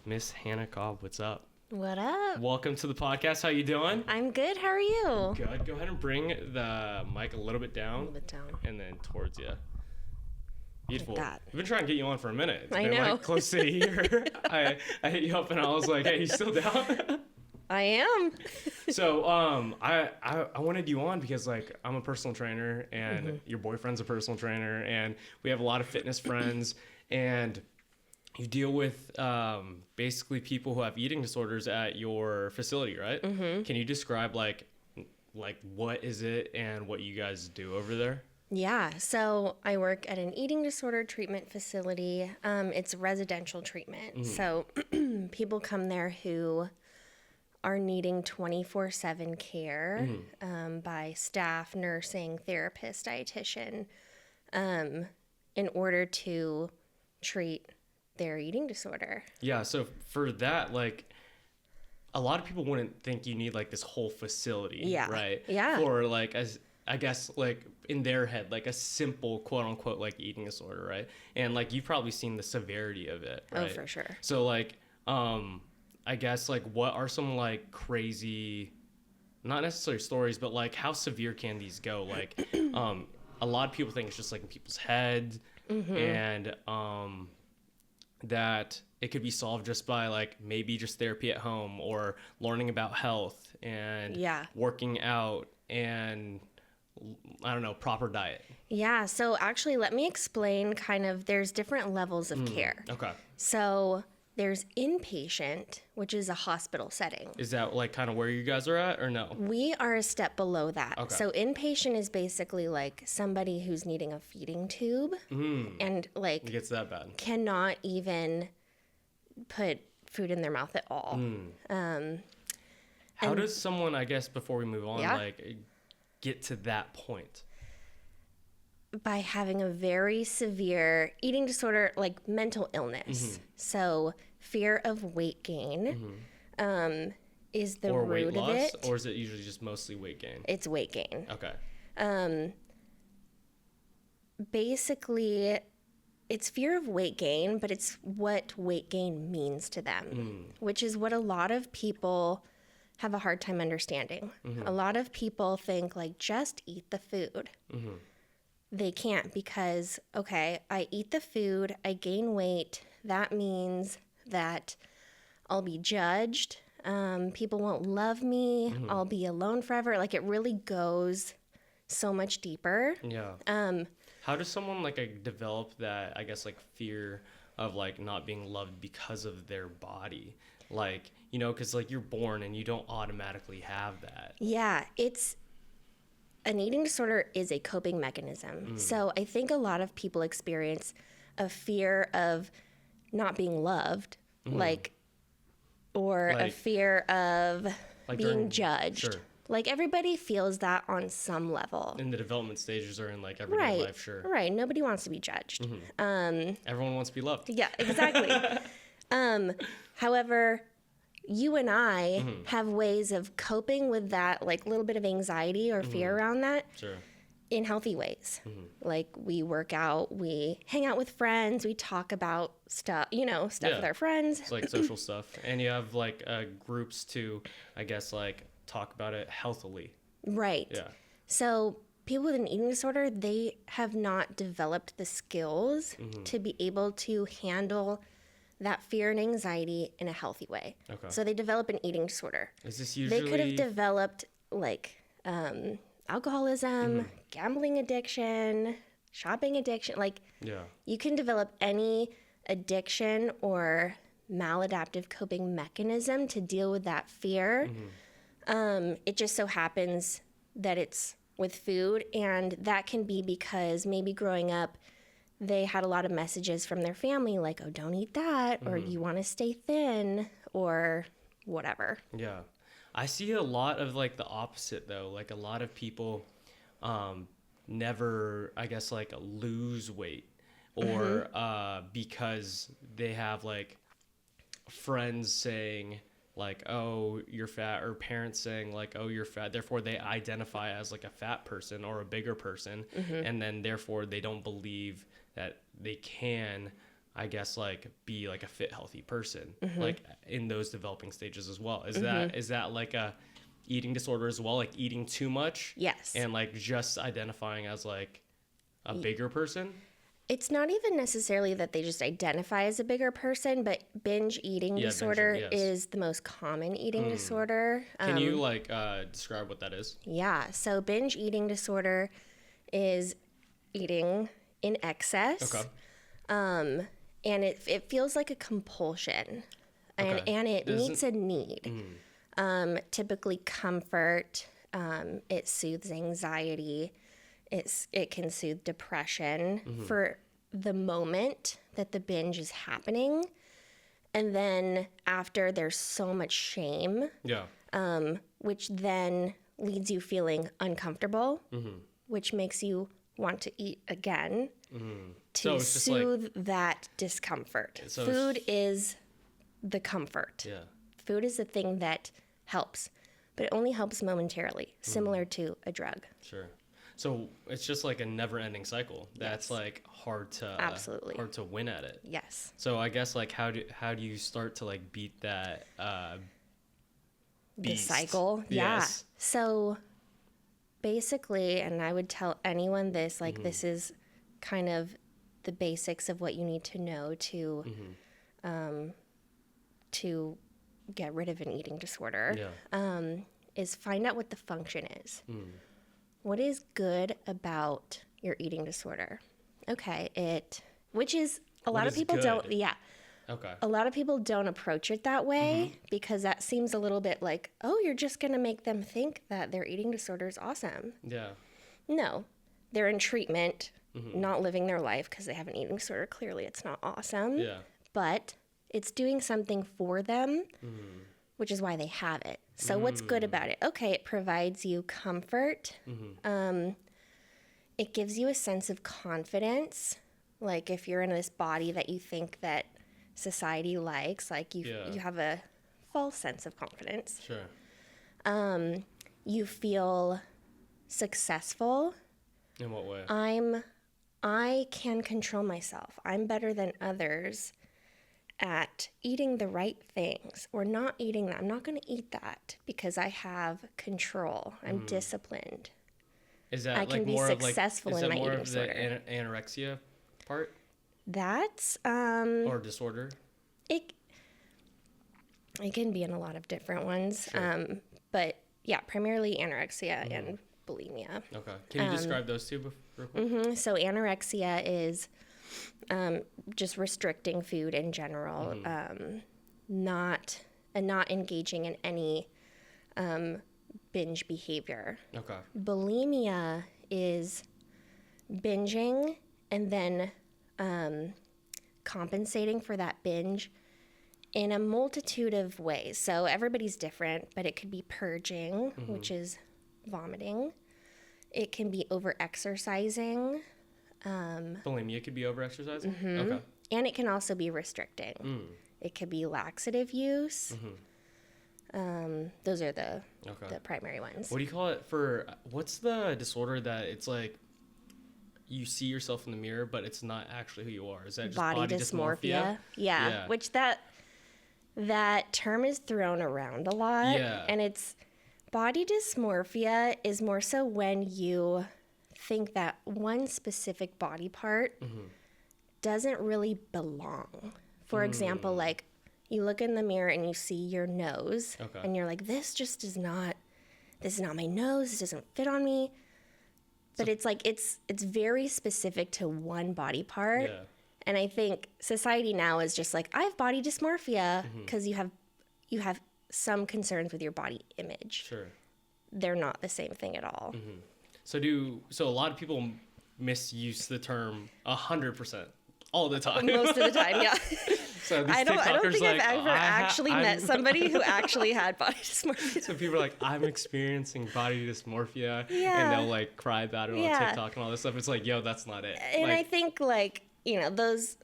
Miss Hannah Cobb, what's up? What up? Welcome to the podcast. How you doing? I'm good. How are you? Good. Go ahead and bring the mic a little bit down. A little bit down. And then towards you. Beautiful. Like that. We've been trying to get you on for a minute. It's I been know. like close to a year. I hit you up and I was like, hey, you still down? I am. So I wanted you on because like I'm a personal trainer and your boyfriend's a personal trainer and we have a lot of fitness friends and you deal with basically people who have eating disorders at your facility, right? Mm-hmm. Can you describe like what is it and what you guys do over there? Yeah. So I work at an eating disorder treatment facility. It's residential treatment. So people come there who are needing 24/7 care by staff, nursing, therapist, dietitian, in order to treat their eating disorder. Yeah, so for that, like, a lot of people wouldn't think you need, like, this whole facility, Yeah. right? Yeah. For, like, as I guess, like, in their head, like, a simple, quote-unquote, like, eating disorder, right? And, like, you've probably seen the severity of it, right? Oh, for sure. So, like, I guess, like, what are some, like, crazy, not necessarily stories, but, like, how severe can these go? Like, a lot of people think it's just, like, in people's heads, and, that it could be solved just by like maybe just therapy at home or learning about health and working out and I don't know, proper diet. Yeah. So actually, let me explain kind of, there's different levels of care. Okay. So there's inpatient, which is a hospital setting. Is that like kind of where you guys are at or no? We are a step below that. Okay. So inpatient is basically like somebody who's needing a feeding tube and like It gets that bad. cannot even put food in their mouth at all. How does someone, I guess, before we move on, Yeah. like get to that point? By having a very severe eating disorder, like mental illness. So fear of weight gain is the Or root weight of loss, it. or is it usually just mostly weight gain? It's weight gain. Okay. Basically, it's fear of weight gain, but it's what weight gain means to them, which is what a lot of people have a hard time understanding. A lot of people think like, just eat the food. They can't because, okay, I eat the food, I gain weight. That means that I'll be judged. People won't love me. I'll be alone forever. Like it really goes so much deeper. Yeah. How does someone like develop that, I guess, like fear of like not being loved because of their body? Like, you know, because like you're born and you don't automatically have that. Yeah, an eating disorder is a coping mechanism. So I think a lot of people experience a fear of not being loved, or a fear of being judged. Sure. Like everybody feels that on some level. In the development stages or in like everyday life, sure. Right. Nobody wants to be judged. Everyone wants to be loved. Yeah, exactly. However, you and I have ways of coping with that, like little bit of anxiety or fear around that Sure. in healthy ways. Like we work out, we hang out with friends, we talk about stuff, with our friends. It's like social stuff. And you have like groups to, I guess, like talk about it healthily. Right. Yeah. So people with an eating disorder, they have not developed the skills to be able to handle that fear and anxiety in a healthy way. Okay. So they develop an eating disorder. Is this usually... They could have developed like alcoholism, gambling addiction, shopping addiction. Like you can develop any addiction or maladaptive coping mechanism to deal with that fear. It just so happens that it's with food, and that can be because maybe growing up they had a lot of messages from their family like, oh, don't eat that, or you want to stay thin, or whatever. Yeah. I see a lot of like the opposite though. Like a lot of people never, I guess, like lose weight or because they have like friends saying like, oh, you're fat, or parents saying like, oh, you're fat. Therefore, they identify as like a fat person or a bigger person. And then therefore they don't believe that they can I guess like be like a fit, healthy person, Mm-hmm. like in those developing stages as well. Is that like a eating disorder as well, like eating too much? Yes. And like just identifying as like a bigger person? It's not even necessarily that they just identify as a bigger person, but binge eating disorder binging, yes. is the most common eating disorder. Can you like describe what that is? Yeah. So binge eating disorder is eating in excess. Okay. And it feels like a compulsion. And, Okay. and it meets a need. Typically comfort. It soothes anxiety. It can soothe depression for the moment that the binge is happening. And then after, there's so much shame, Yeah. which then leads you feeling uncomfortable, which makes you want to eat again So to it's just like- soothe that discomfort. So Food is the comfort. Yeah. Food is the thing that helps, but it only helps momentarily, similar to a drug. Sure. So it's just like a never-ending cycle. That's like hard to Absolutely. hard to win at it. Yes. So I guess like how do you start to like beat that The beast? cycle. Yeah. Yes. So basically, and I would tell anyone this, like this is kind of the basics of what you need to know to get rid of an eating disorder. Yeah. Is find out what the function is. What is good about your eating disorder? Okay, which is a lot of is people good? don't, yeah. Okay. A lot of people don't approach it that way because that seems a little bit like, oh, you're just going to make them think that their eating disorder is awesome. Yeah. No, they're in treatment, not living their life because they have an eating disorder. Clearly, it's not awesome. Yeah. But it's doing something for them, which is why they have it. So what's good about it? Okay, it provides you comfort. It gives you a sense of confidence. Like if you're in this body that you think that society likes, like you have a false sense of confidence. Sure. You feel successful. In what way? I can control myself. I'm better than others at eating the right things or not eating that. I'm not going to eat that because I have control. I'm disciplined. Is that I like can be more successful of like, in my is that more eating of the disorder. anorexia part That's or disorder? it can be in a lot of different ones. Sure. But yeah, primarily anorexia and bulimia. Okay. Can you describe those two real quick? So anorexia is just restricting food in general, not engaging in any binge behavior. Okay. Bulimia is binging and then compensating for that binge in a multitude of ways. So everybody's different, but it could be purging, which is vomiting. It can be over-exercising. Bulimia could be overexercising? Okay. And it can also be restricting. It could be laxative use. Those are the primary ones. What do you call it for, what's the disorder that it's like you see yourself in the mirror, but it's not actually who you are? Is that just body dysmorphia? Yeah. Which that term is thrown around a lot. Yeah. And it's body dysmorphia is more so when you think that one specific body part doesn't really belong. For example, like you look in the mirror and you see your nose and you're like, this is not my nose. This doesn't fit on me. But it's like, it's very specific to one body part. Yeah. And I think society now is just like, I have body dysmorphia because you have some concerns with your body image. Sure. They're not the same thing at all. So a lot of people misuse the term 100% all the time. Most of the time, yeah. So these I don't TikTokers think like, I've ever actually I'm- met somebody who actually had body dysmorphia. So people are like, I'm experiencing body dysmorphia, Yeah. and they'll like cry about it on Yeah. TikTok and all this stuff. It's like, yo, that's not it. And I Like, think like, those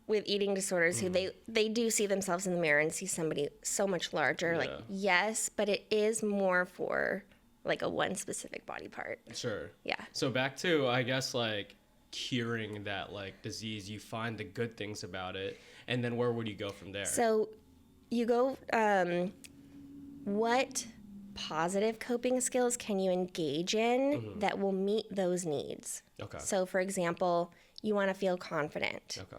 with eating disorders who they do see themselves in the mirror and see somebody so much larger, like, yes, but it is more for like a one specific body part. sure. Yeah. So back to, I guess, like, curing that like disease, you find the good things about it, and then where would you go from there? So you go, what positive coping skills can you engage in that will meet those needs? Okay. So for example, you want to feel confident. Okay.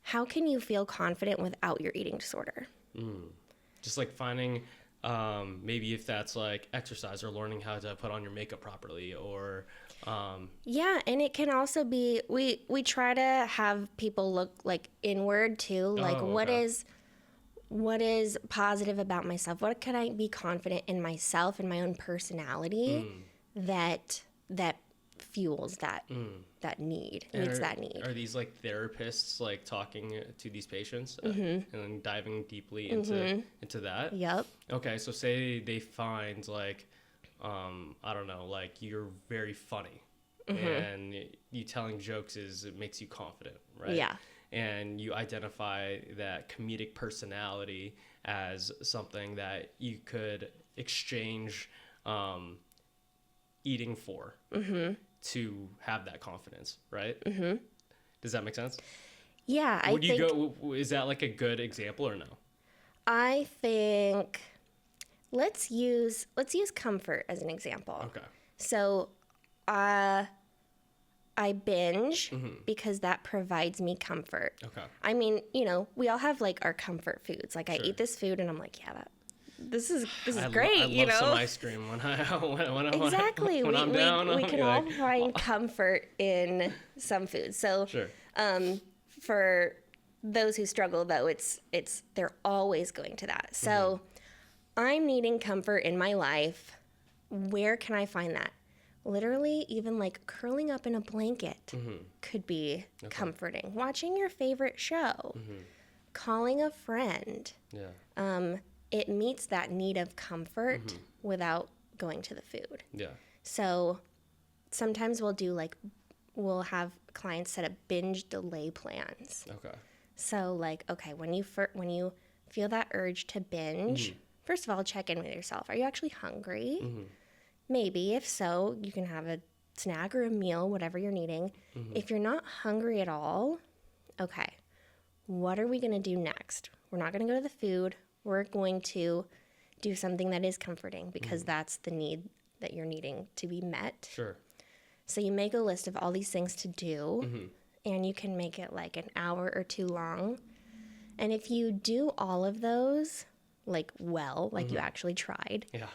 How can you feel confident without your eating disorder? Just like finding, maybe if that's like exercise or learning how to put on your makeup properly, or Yeah, and it can also be, we try to have people look like inward too, like what is positive about myself? What can I be confident in myself and my own personality that fuels that need, meets that need. Are these like therapists like talking to these patients and then diving deeply into that? Yep. Okay, so say they find like, I don't know, like you're very funny and you telling jokes it makes you confident, right? Yeah. And you identify that comedic personality as something that you could exchange eating for to have that confidence, right? Does that make sense? Yeah, I think... Is that like a good example or no? I think let's use comfort as an example. Okay. So I binge because that provides me comfort. Okay. I mean, we all have like our comfort foods. Like I eat this food and I'm like, yeah, this is great. I love some ice cream when Exactly. when I'm down. We can all find comfort in some foods. So Sure. For those who struggle though, it's they're always going to that. So I'm needing comfort in my life. Where can I find that? Literally, even like curling up in a blanket could be comforting. Watching your favorite show, calling a friend. Yeah. It meets that need of comfort without going to the food. Yeah. So sometimes we'll have clients set up binge delay plans. Okay. So like, okay, when you feel that urge to binge, first of all, check in with yourself. Are you actually hungry? Maybe. If so, you can have a snack or a meal, whatever you're needing. If you're not hungry at all, okay, what are we going to do next? We're not going to go to the food. We're going to do something that is comforting because that's the need that you're needing to be met. Sure. So you make a list of all these things to do, and you can make it like an hour or two long. And if you do all of those, like you actually tried, Yeah.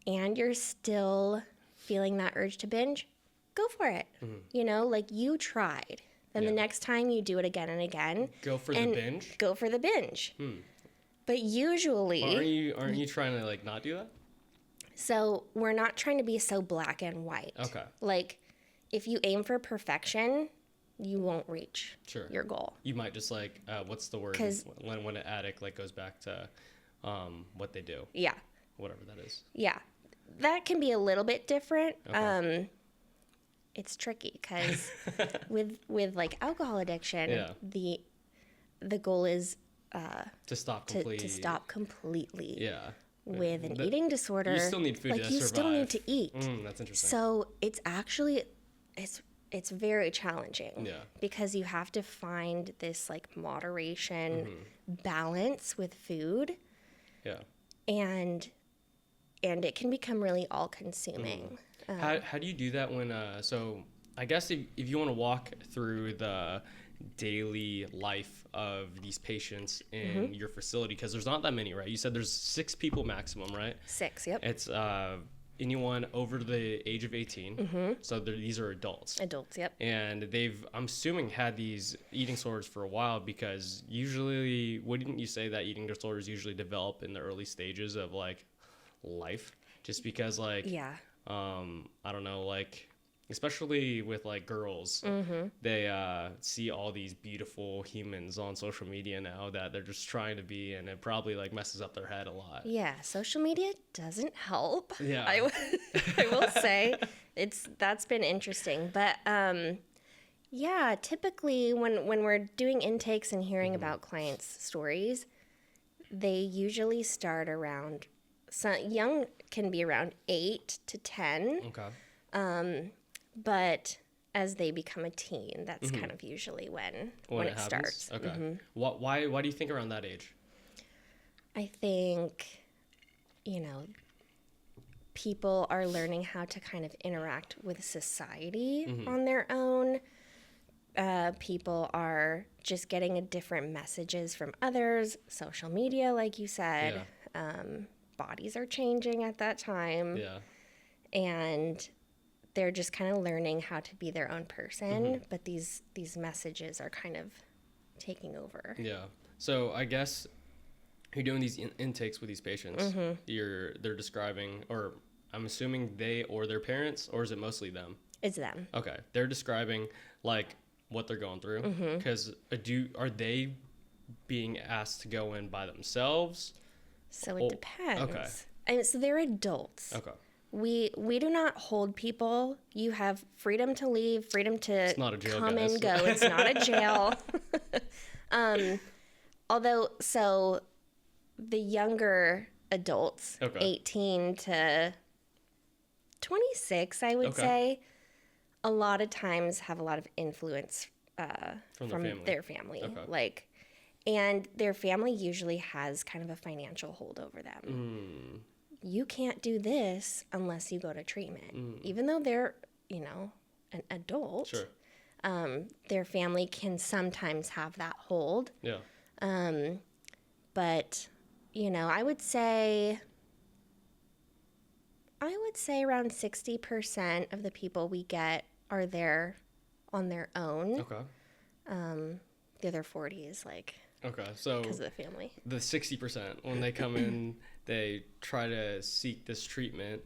and you're still feeling that urge to binge, go for it. Like you tried. Then the next time you do it again and again. Go for the binge? Go for the binge. But usually... Well, aren't you trying to like not do that? So we're not trying to be so black and white. Okay. Like if you aim for perfection, you won't reach your goal. You might just like, what's the word? When an addict like goes back to what they do. Yeah. Whatever that is. Yeah. That can be a little bit different. Okay. It's tricky because with like alcohol addiction, the goal is to stop completely. To stop completely. Yeah. With an eating disorder, you still need food to survive. You still need to eat. That's interesting. So it's actually it's very challenging. Yeah. Because you have to find this like moderation balance with food. Yeah. And it can become really all-consuming. How do you do that when so I guess if you want to walk through the daily life of these patients in your facility, because there's not that many, right? You said there's 6 people maximum, right? 6, yep. It's anyone over the age of 18. So these are adults. Adults, yep. And they've, I'm assuming, had these eating disorders for a while, because usually, wouldn't you say that eating disorders usually develop in the early stages of like life? Just because like, I don't know, like, especially with like girls, they see all these beautiful humans on social media now that they're just trying to be, and it probably like messes up their head a lot. Yeah, social media doesn't help. Yeah. I will say that's been interesting. But yeah, typically when we're doing intakes and hearing about clients' stories, they usually start around, young can be around 8 to 10. Okay. but as they become a teen, that's kind of usually when it starts. Okay. Why do you think around that age? I think, people are learning how to kind of interact with society on their own. People are just getting different messages from others, social media, like you said. Bodies are changing at that time. Yeah. And they're just kind of learning how to be their own person, but these messages are kind of taking over. Yeah. So I guess you're doing these intakes with these patients. They're describing, or I'm assuming they or their parents, or is it mostly them? It's them. Okay. They're describing like what they're going through. Because are they being asked to go in by themselves? So it depends. Okay. And so they're adults. Okay. We do not hold people. You have freedom to leave, freedom to It's not a jail, come guys. and go. It's not a jail. Although, so the younger adults, 18 to 26, I would say, a lot of times have a lot of influence from their family. And their family usually has kind of a financial hold over them. You can't do this unless you go to treatment. Even though they're, an adult, their family can sometimes have that hold. Yeah. But, I would say around 60% of the people we get are there on their own. Okay. The other 40 is so because of the family. The 60%, when they come in, they try to seek this treatment.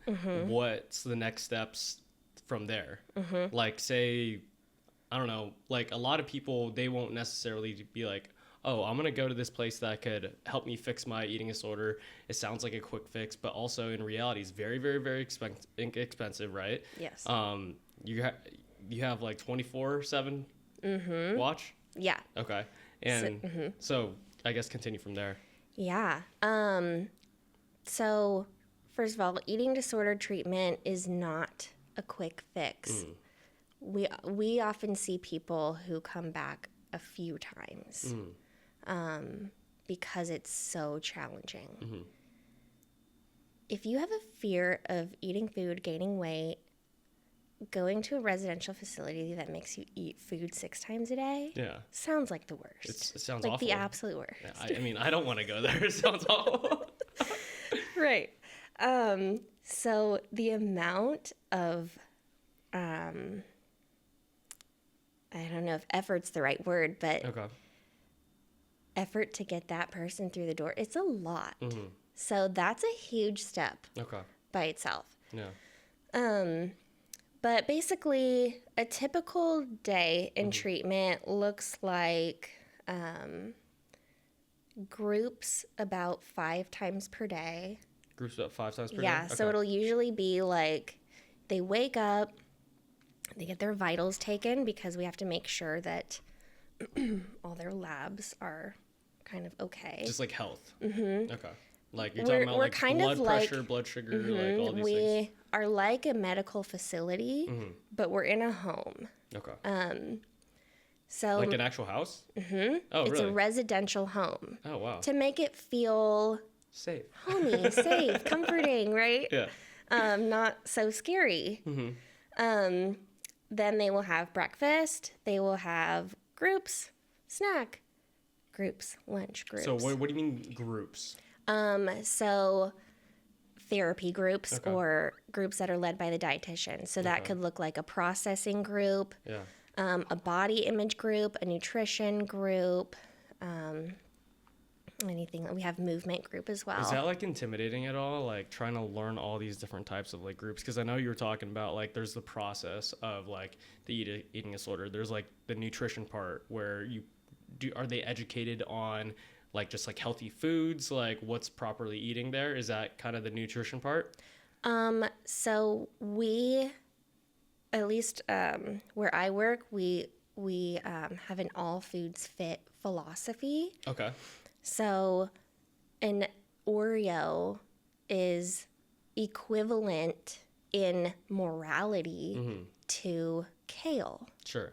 What's the next steps from there? Like, say, I don't know, like a lot of people, they won't necessarily be like, oh, I'm going to go to this place that could help me fix my eating disorder. It sounds like a quick fix, but also in reality, it's very, very, very expensive, right? Yes. You have like 24/7 watch? Yeah. Okay. And so I guess continue from there. Yeah. So first of all, eating disorder treatment is not a quick fix. We often see people who come back a few times because it's so challenging. If you have a fear of eating food, gaining weight, going to a residential facility that makes you eat food 6 times a day, sounds like the worst. It sounds like awful. the absolute worst. Yeah, I don't want to go there. It sounds awful. Right. So the amount of, I don't know if effort's the right word, but effort to get that person through the door, it's a lot. So that's a huge step by itself. Yeah. But basically, a typical day in treatment looks like groups about 5 times per day. Groups about 5 times per day? Yeah, so it'll usually be like they wake up, they get their vitals taken because we have to make sure that all their labs are kind of okay. Just like health. Okay. Like you're talking about like kind blood of pressure, blood sugar, like all these things. We are like a medical facility, but we're in a home. Okay. So like an actual house? Oh, it's really? a residential home. Oh, wow. To make it feel Safe. homey, safe, comforting, right? Yeah. Not so scary. Then they will have breakfast. They will have groups, snack groups, lunch groups. So what do you mean groups? So therapy groups or groups that are led by the dietitian. So that could look like a processing group, a body image group, a nutrition group, anything. We have movement group as well. Is that like intimidating at all? Like trying to learn all these different types of like groups? Because I know you were talking about like there's the process of like the eating disorder. There's like the nutrition part where are they educated on like just like healthy foods, like what's properly eating there? Is that kind of the nutrition part? So we, at least where I work, we have an all foods fit philosophy. Okay. So an Oreo is equivalent in morality to kale. Sure.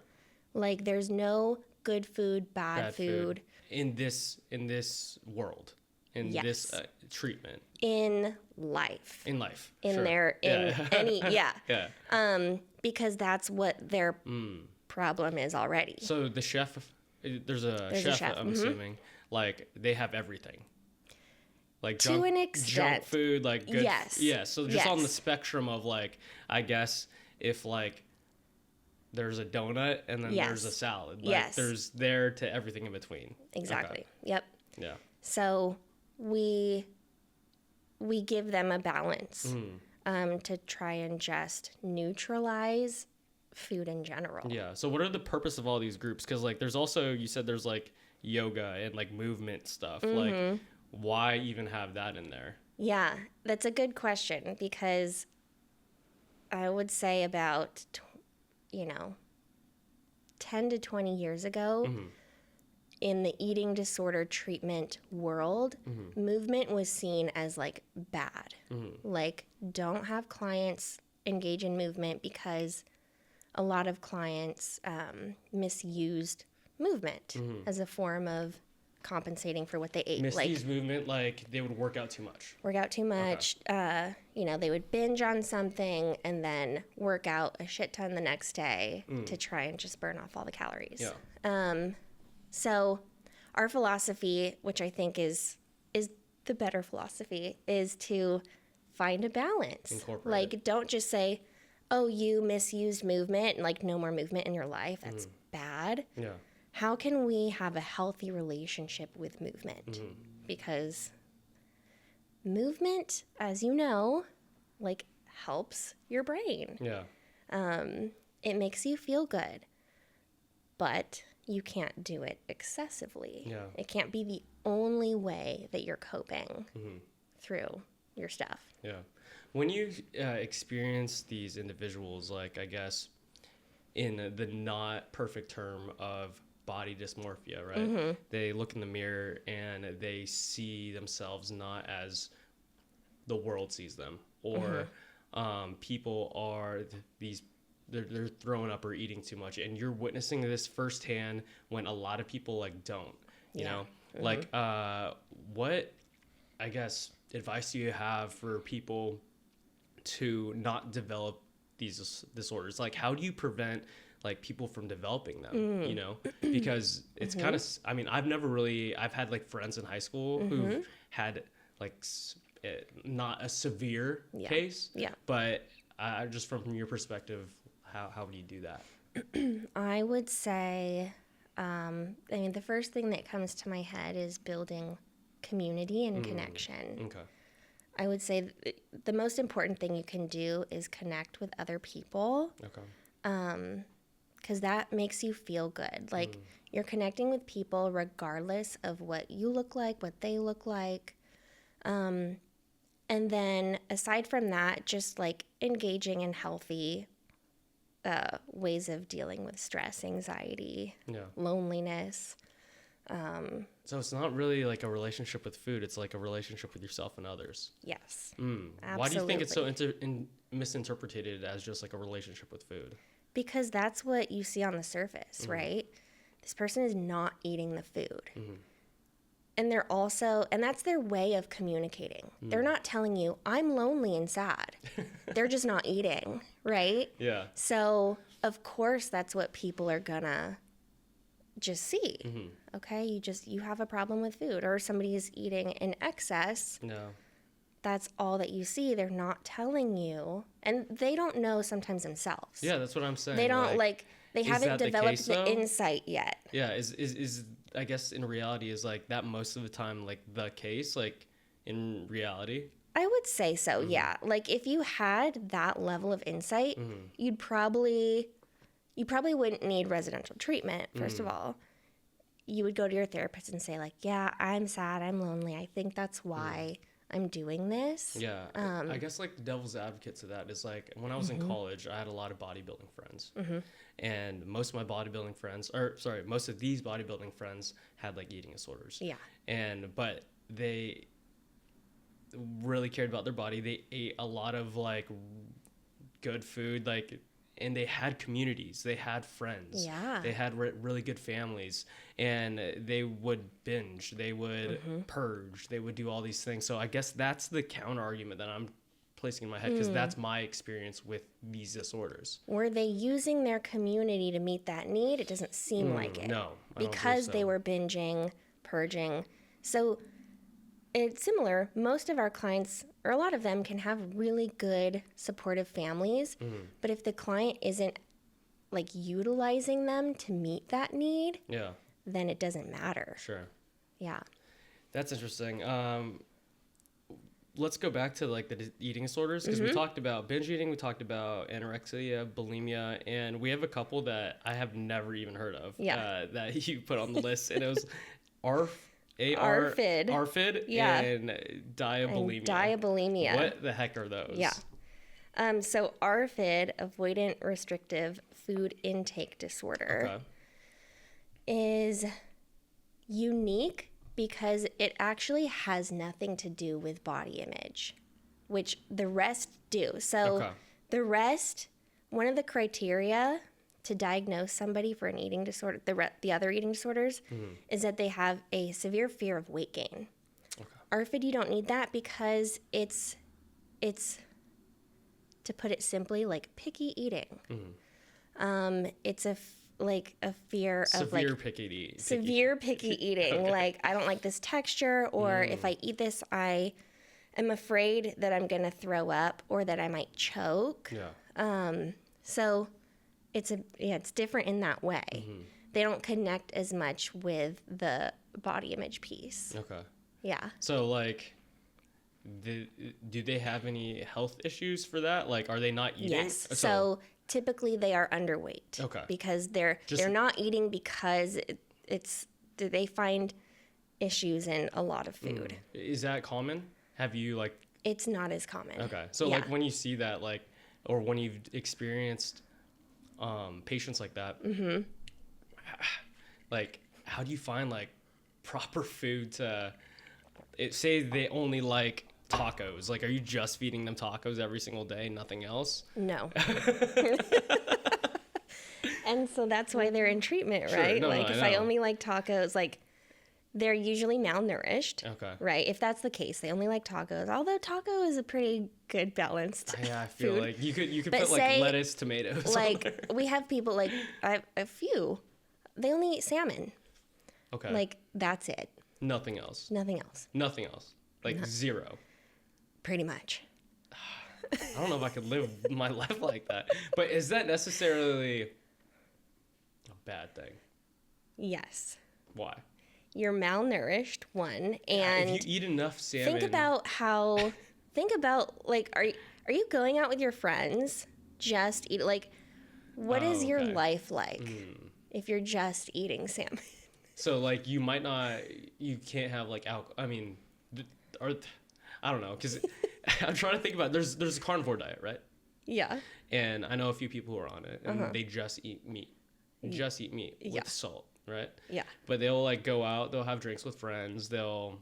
Like there's no good food, bad food in this world, in this treatment, in life. In life. In sure. their any Yeah. because that's what their problem is already. So the chef, there's a chef. I'm assuming, like they have everything. Like to an extent. Junk food, like good. Yes. Yeah. So just on the spectrum of like, I guess if like there's a donut and then there's a salad. Like there's there to everything in between. Exactly. Okay. Yep. Yeah. So we give them a balance to try and just neutralize food in general. Yeah. So what are the purpose of all these groups? Because like there's also, you said there's like yoga and like movement stuff. Like why even have that in there? Yeah, that's a good question because I would say about 10 to 20 years ago in the eating disorder treatment world, movement was seen as like bad. Like don't have clients engage in movement because a lot of clients misused movement as a form of compensating for what they ate. Misused movement, like they would work out too much. Okay. They would binge on something and then work out a shit ton the next day to try and just burn off all the calories. Yeah. So our philosophy, which I think is the better philosophy, is to find a balance. Incorporate like don't just say, oh, you misused movement and like no more movement in your life. That's bad. Yeah. How can we have a healthy relationship with movement? Because movement, as you know, like helps your brain. Yeah. It makes you feel good, but you can't do it excessively. Yeah. It can't be the only way that you're coping through your stuff. Yeah. When you experience these individuals, like I guess in the not perfect term of body dysmorphia, right? They look in the mirror and they see themselves not as the world sees them, or people are they're throwing up or eating too much, and you're witnessing this firsthand when a lot of people like don't, you know, like what I guess advice do you have for people to not develop these disorders? Like how do you prevent like people from developing them, you know, because it's kind of, I mean, I've had like friends in high school who've had like not a severe case, but just from your perspective, how would you do that? I would say, the first thing that comes to my head is building community and connection. Okay. I would say the most important thing you can do is connect with other people. Okay. Because that makes you feel good. Like you're connecting with people regardless of what you look like, what they look like. And then aside from that, just like engaging in healthy ways of dealing with stress, anxiety, loneliness. So it's not really like a relationship with food. It's like a relationship with yourself and others. Yes. Absolutely. Why do you think it's so misinterpreted as just like a relationship with food? Because that's what you see on the surface, right? This person is not eating the food. And they're also, and that's their way of communicating. They're not telling you, I'm lonely and sad. They're just not eating, right? Yeah. So, of course, that's what people are gonna just see. Okay, you have a problem with food, or somebody is eating in excess. No. That's all that you see. They're not telling you, and they don't know sometimes themselves. Yeah, that's what I'm saying. They don't they haven't developed the insight yet. Yeah, is I guess in reality is like that most of the time like the case, like in reality? I would say so, yeah. Like if you had that level of insight, you probably wouldn't need residential treatment, first of all. You would go to your therapist and say like, yeah, I'm sad, I'm lonely. I think that's why I'm doing this. Yeah. I guess like the devil's advocate to that is like when I was in college, I had a lot of bodybuilding friends. And most of these bodybuilding friends had like eating disorders. Yeah. But they really cared about their body. They ate a lot of like good food, like, and they had communities, they had friends, Yeah. they had really good families, and they would binge, they would purge, they would do all these things. So I guess that's the counter argument that I'm placing in my head, because that's my experience with these disorders. Were they using their community to meet that need? It doesn't seem like it. No, I don't because believe so. they were binging, purging. So it's similar. Most of our clients, or a lot of them, can have really good supportive families. But if the client isn't like utilizing them to meet that need, Yeah, then it doesn't matter. sure. Yeah. That's interesting. Let's go back to like the eating disorders, because we talked about binge eating, we talked about anorexia, bulimia, and we have a couple that I have never even heard of. Yeah. That you put on the list, and it was ARFID. ARFID, Yeah. and diabulimia. And diabulimia. What the heck are those? Yeah. So ARFID, avoidant restrictive food intake disorder, Okay. is unique because it actually has nothing to do with body image, which the rest do. So Okay. the rest, one of the criteria to diagnose somebody for an eating disorder, the other eating disorders, is that they have a severe fear of weight gain. Okay. ARFID, you don't need that because it's to put it simply, like picky eating. It's a fear of Severe like picky. severe picky eating. Okay. Like, I don't like this texture, or if I eat this, I am afraid that I'm gonna throw up or that I might choke. Yeah. So it's different in that way. They don't connect as much with the body image piece. Okay. Yeah. So like, do they have any health issues for that? Like, are they not eating? Yes. So typically they are underweight. Okay. Because they're not eating because they find issues in a lot of food. Is that common? Have you like? It's not as common. Okay. So Yeah. like when you see that, like, or when you've experienced patients like that, like, how do you find like proper food to? Say they only like tacos. Like, are you just feeding them tacos every single day, nothing else? No. And so that's why they're in treatment, Sure. right? No, like, I if I know. only like tacos, like, they're usually malnourished. Okay. Right? If that's the case, they only like tacos. Although taco is a pretty good balanced Yeah, I feel food. like you could But put like say, lettuce, tomatoes. on there. Like, we have people, like, a few, they only eat salmon. Okay. Like, that's it. Nothing else. Nothing else. Nothing else. Like zero. Pretty much. I don't know if I could live my life like that. But is that necessarily a bad thing? Yes. Why? You're malnourished, one, and if you eat enough salmon, think about like, are you going out with your friends, just eat, like, what is your okay. life like if you're just eating salmon? So like you can't have like alcohol. I mean, I don't know, because I'm trying to think about. There's a carnivore diet, right? Yeah. And I know a few people who are on it, and they just eat meat, Yeah. with salt, right? Yeah. But they'll like go out, they'll have drinks with friends, they'll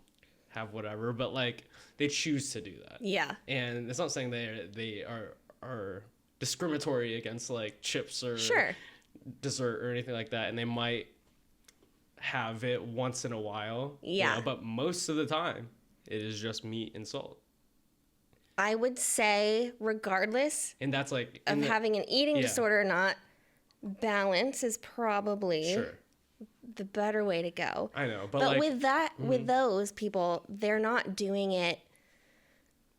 have whatever, but like they choose to do that. Yeah. And it's not saying they are discriminatory against like chips or Sure. dessert or anything like that, and they might have it once in a while. Yeah. But most of the time, it is just meat and salt. I would say, regardless And that's like of having an eating Yeah. disorder or not, balance is probably sure. the better way to go. I know, but But like, with those people, they're not doing it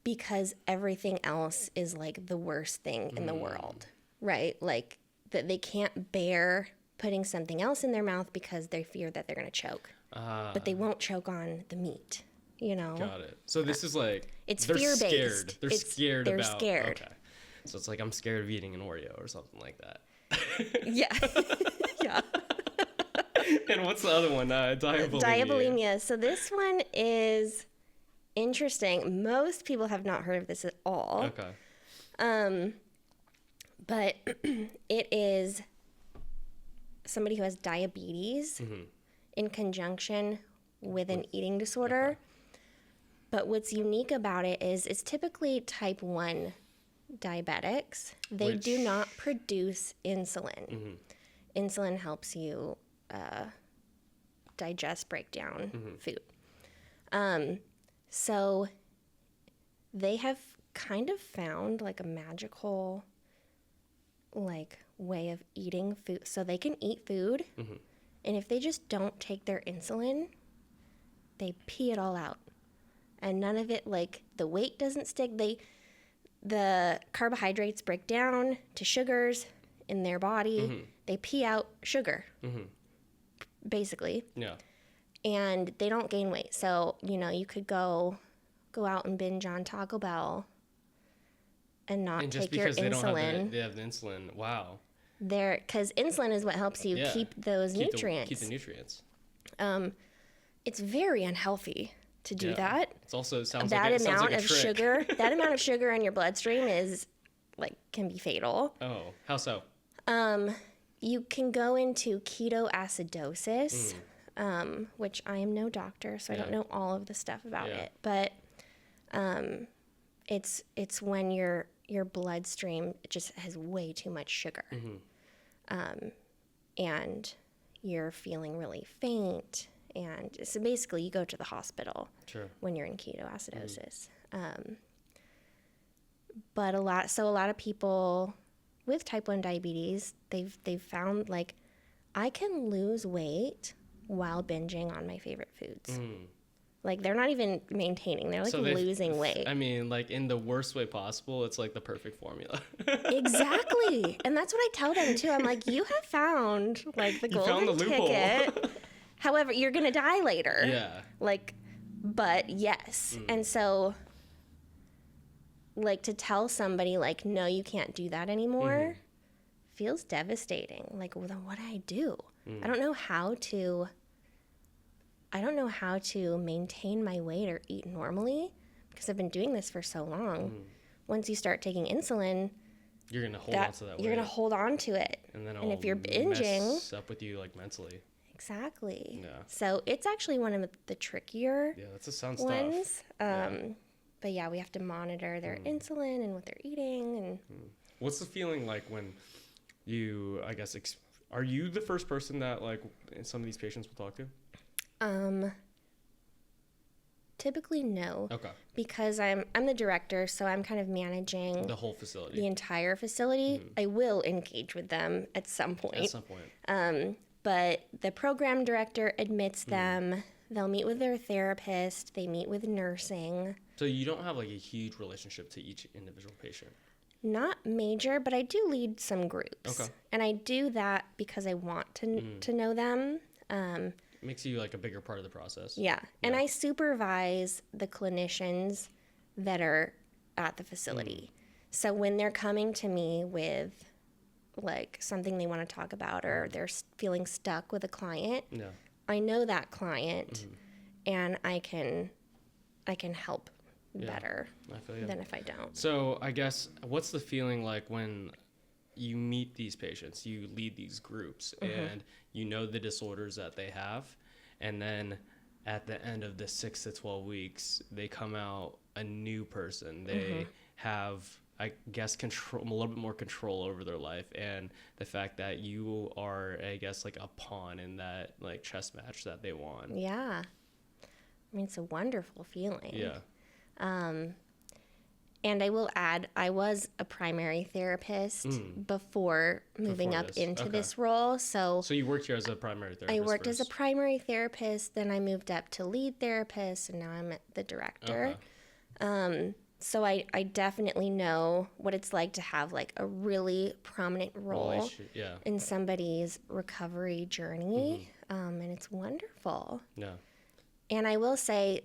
because everything else is like the worst thing in the world, right? Like that they can't bear putting something else in their mouth because they fear that they're going to choke. But they won't choke on the meat, you know? got it. So this is like It's they're fear-based. Scared. They're scared they're about. scared. Okay. So it's like I'm scared of eating an Oreo or something like that. Yeah. Yeah. And what's the other one? Diabulimia. Diabulimia. So this one is interesting. Most people have not heard of this at all. Okay. But it is somebody who has diabetes in conjunction with an eating disorder. Okay. But what's unique about it is it's typically type 1 diabetics, they do not produce insulin. Insulin helps you digest, break down food. So they have kind of found like a magical like way of eating food. So they can eat food, and if they just don't take their insulin, they pee it all out. And none of it, like the weight doesn't stick. The carbohydrates break down to sugars in their body. They pee out sugar, basically. Yeah. And they don't gain weight. So, you know, you could go out and binge on Taco Bell and not take your insulin. They have the insulin. Wow. Because insulin is what helps you keep those nutrients. Keep the nutrients. It's very unhealthy to do that. It sounds like that sounds amount like a of trick. sugar. That amount of sugar in your bloodstream is like can be fatal. Oh, how so? You can go into ketoacidosis, which I am no doctor, so I don't know all of the stuff about it. But it's when your bloodstream just has way too much sugar, and you're feeling really faint. And so basically, you go to the hospital when you're in ketoacidosis. But a lot of people with type 1 diabetes, they've found like I can lose weight while binging on my favorite foods. Like they're not even maintaining; they're like losing weight. I mean, like in the worst way possible, it's like the perfect formula. Exactly, and that's what I tell them too. I'm like, you have found like the golden ticket. However, you're gonna die later. Yeah. Like, but yes, and so. Like to tell somebody like, no, you can't do that anymore feels devastating. Like, well, then what do I do? I don't know how to maintain my weight or eat normally because I've been doing this for so long. Once you start taking insulin, you're gonna hold on to that weight. You're gonna hold on to it. And if you're binging, mess up with you like mentally. Exactly. Yeah. So it's actually one of the trickier ones. But yeah, we have to monitor their insulin and what they're eating. And what's the feeling like when you, I guess, are you the first person that like some of these patients will talk to? Typically no. Okay. Because I'm the director, so I'm kind of managing the whole facility. The entire facility. I will engage with them at some point. At some point. But the program director admits them. They'll meet with their therapist. They meet with nursing. So you don't have like a huge relationship to each individual patient? Not major, but I do lead some groups. Okay. And I do that because I want to know them. It makes you like a bigger part of the process. Yeah. And I supervise the clinicians that are at the facility. So when they're coming to me with like something they want to talk about or they're feeling stuck with a client, I know that client and I can help better than if I don't. So I guess what's the feeling like when you meet these patients, you lead these groups and you know the disorders that they have, and then at the end of the 6 to 12 weeks, they come out a new person. They have, I guess, a little bit more control over their life, and the fact that you are, I guess, like a pawn in that like chess match that they won. Yeah. I mean, it's a wonderful feeling. Yeah. And I will add, I was a primary therapist before moving up into this role. So you worked here as a primary therapist? I worked as a primary therapist, then I moved up to lead therapist, and now I'm the director. So I definitely know what it's like to have like a really prominent role in somebody's recovery journey. And it's wonderful. Yeah. And I will say,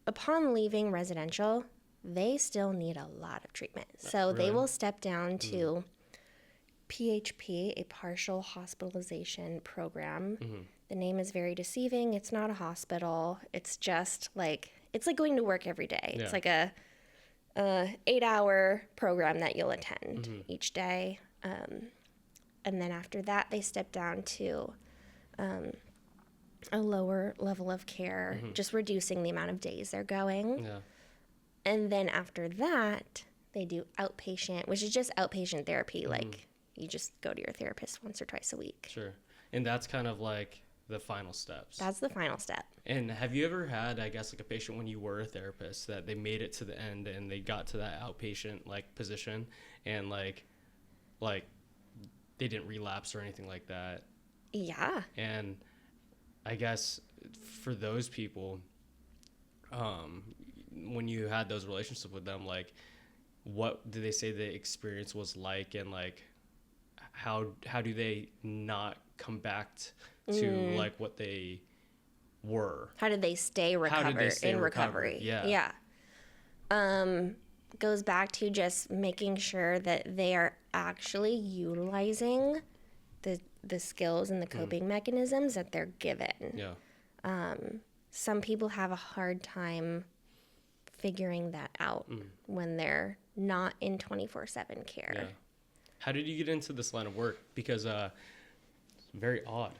upon leaving residential, they still need a lot of treatment. So they will step down to PHP, a partial hospitalization program. The name is very deceiving. It's not a hospital. It's just like, it's like going to work every day. It's like a 8-hour program that you'll attend each day. And then after that, they step down to a lower level of care, just reducing the amount of days they're going. Yeah. And then after that, They do outpatient, which is just outpatient therapy. Like you just go to your therapist once or twice a week. Sure. And that's kind of like the final steps. That's the final step. And have you ever had, I guess, like a patient when you were a therapist that they made it to the end and they got to that outpatient like position and like they didn't relapse or anything like that? Yeah. And I guess for those people, when you had those relationships with them, like what did they say the experience was like, and like how do they not come back to like what they were? How did they stay in recovery? Yeah. Goes back to just making sure that they are actually utilizing the skills and the coping mechanisms that they're given. Yeah. Some people have a hard time figuring that out when they're not in 24/7 care. Yeah. How did you get into this line of work? Because it's very odd.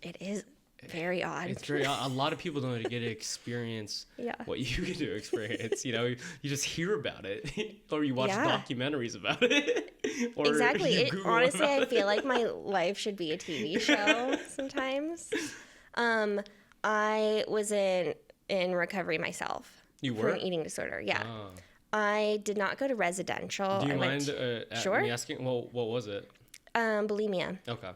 It is very odd. It's very odd. A lot of people don't get to experience what you get to experience. You know, you just hear about it or you watch documentaries about it. Or exactly. Honestly, I feel like my life should be a TV show sometimes. I was in recovery myself. You were? From an eating disorder, yeah. Oh. I did not go to residential. Do you mind sure? me asking? Well, what was it? Bulimia. Okay.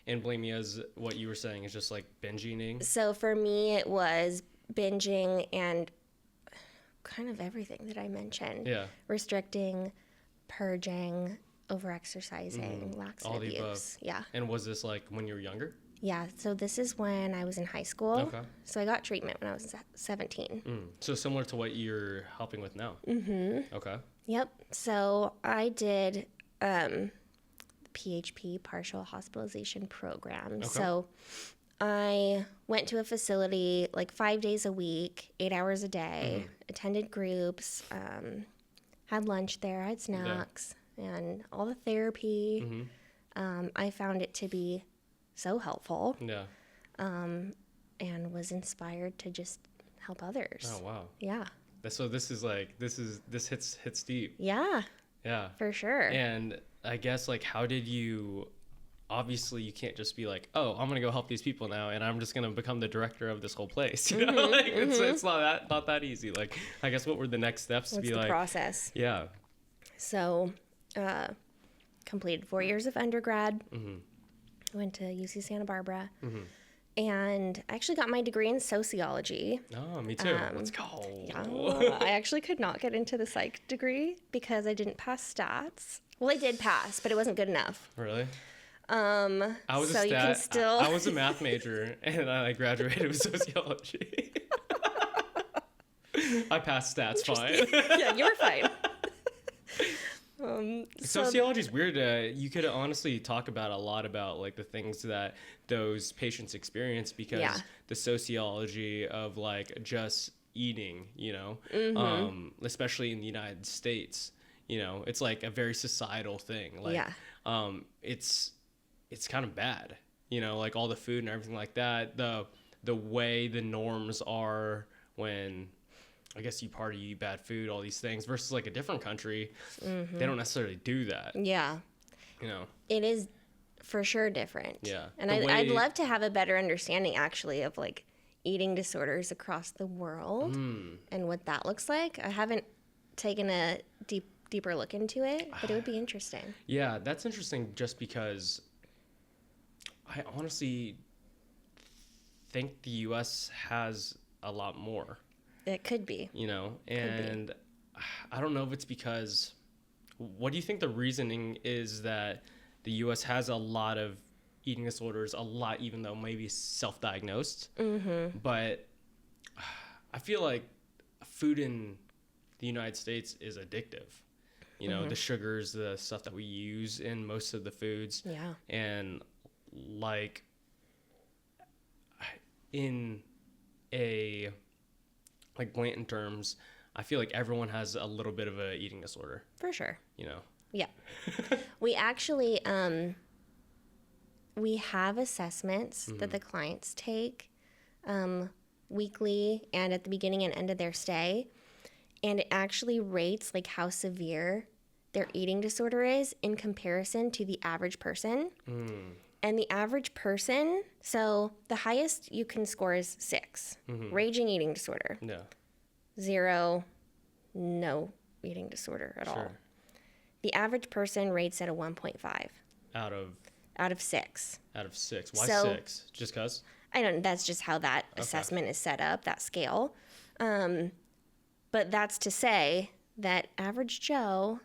And bulimia is what you were saying is just like binge eating? So for me, it was binging and kind of everything that I mentioned. Yeah. Restricting, purging, overexercising, lax all abuse. The above. Yeah. And was this like when you were younger? Yeah, so this is when I was in high school. Okay. So I got treatment when I was 17. So similar to what you're helping with now? Mm-hmm. Okay. Yep. So I did PHP, partial hospitalization program. Okay. So I went to a facility like 5 days a week, 8 hours a day, attended groups, had lunch there, had snacks, and all the therapy. I found it to be so helpful. Yeah. And was inspired to just help others. Oh wow. Yeah. So this hits deep. Yeah. Yeah. For sure. And I guess like how did you, obviously you can't just be like, oh, I'm gonna go help these people now and I'm just gonna become the director of this whole place. You know, like it's not that easy. Like I guess what were the next steps to What's be the like process? Yeah. So completed 4 years of undergrad. Went to UC Santa Barbara. And I actually got my degree in sociology. Oh, me too. Let's go. Yeah, I actually could not get into the psych degree because I didn't pass stats. Well, I did pass, but it wasn't good enough. Really? I was I was a math major, and I graduated with sociology. I passed stats fine. Yeah, you were fine. Sociology is weird. You could honestly talk about a lot about like the things that those patients experience because the sociology of like just eating, you know, especially in the United States, you know, it's like a very societal thing. Like, it's kind of bad, you know, like all the food and everything like that. The way the norms are when, I guess you party, you eat bad food, all these things versus like a different country. They don't necessarily do that. Yeah. You know, it is for sure different. Yeah. And I'd love to have a better understanding actually of like eating disorders across the world and what that looks like. I haven't taken a deeper look into it, but it would be interesting. Yeah, that's interesting just because I honestly think the U.S. has a lot more. It could be. You know, and I don't know if it's because, what do you think the reasoning is that the U.S. has a lot of eating disorders, even though maybe self-diagnosed? But I feel like food in the United States is addictive. You know, the sugars, the stuff that we use in most of the foods. Yeah. And like in a like blatant terms, I feel like everyone has a little bit of a eating disorder. For sure. You know? Yeah. We actually, we have assessments that the clients take weekly and at the beginning and end of their stay. and it actually rates like how severe their eating disorder is in comparison to the average person. And the average person, so the highest you can score is 6, raging eating disorder. Yeah. 0, no eating disorder at all. The average person rates at a 1.5. Out of 6. Out of 6. Why So, 6? Just cause? I don't. That's just how that assessment is set up. That scale. But that's to say that average Joe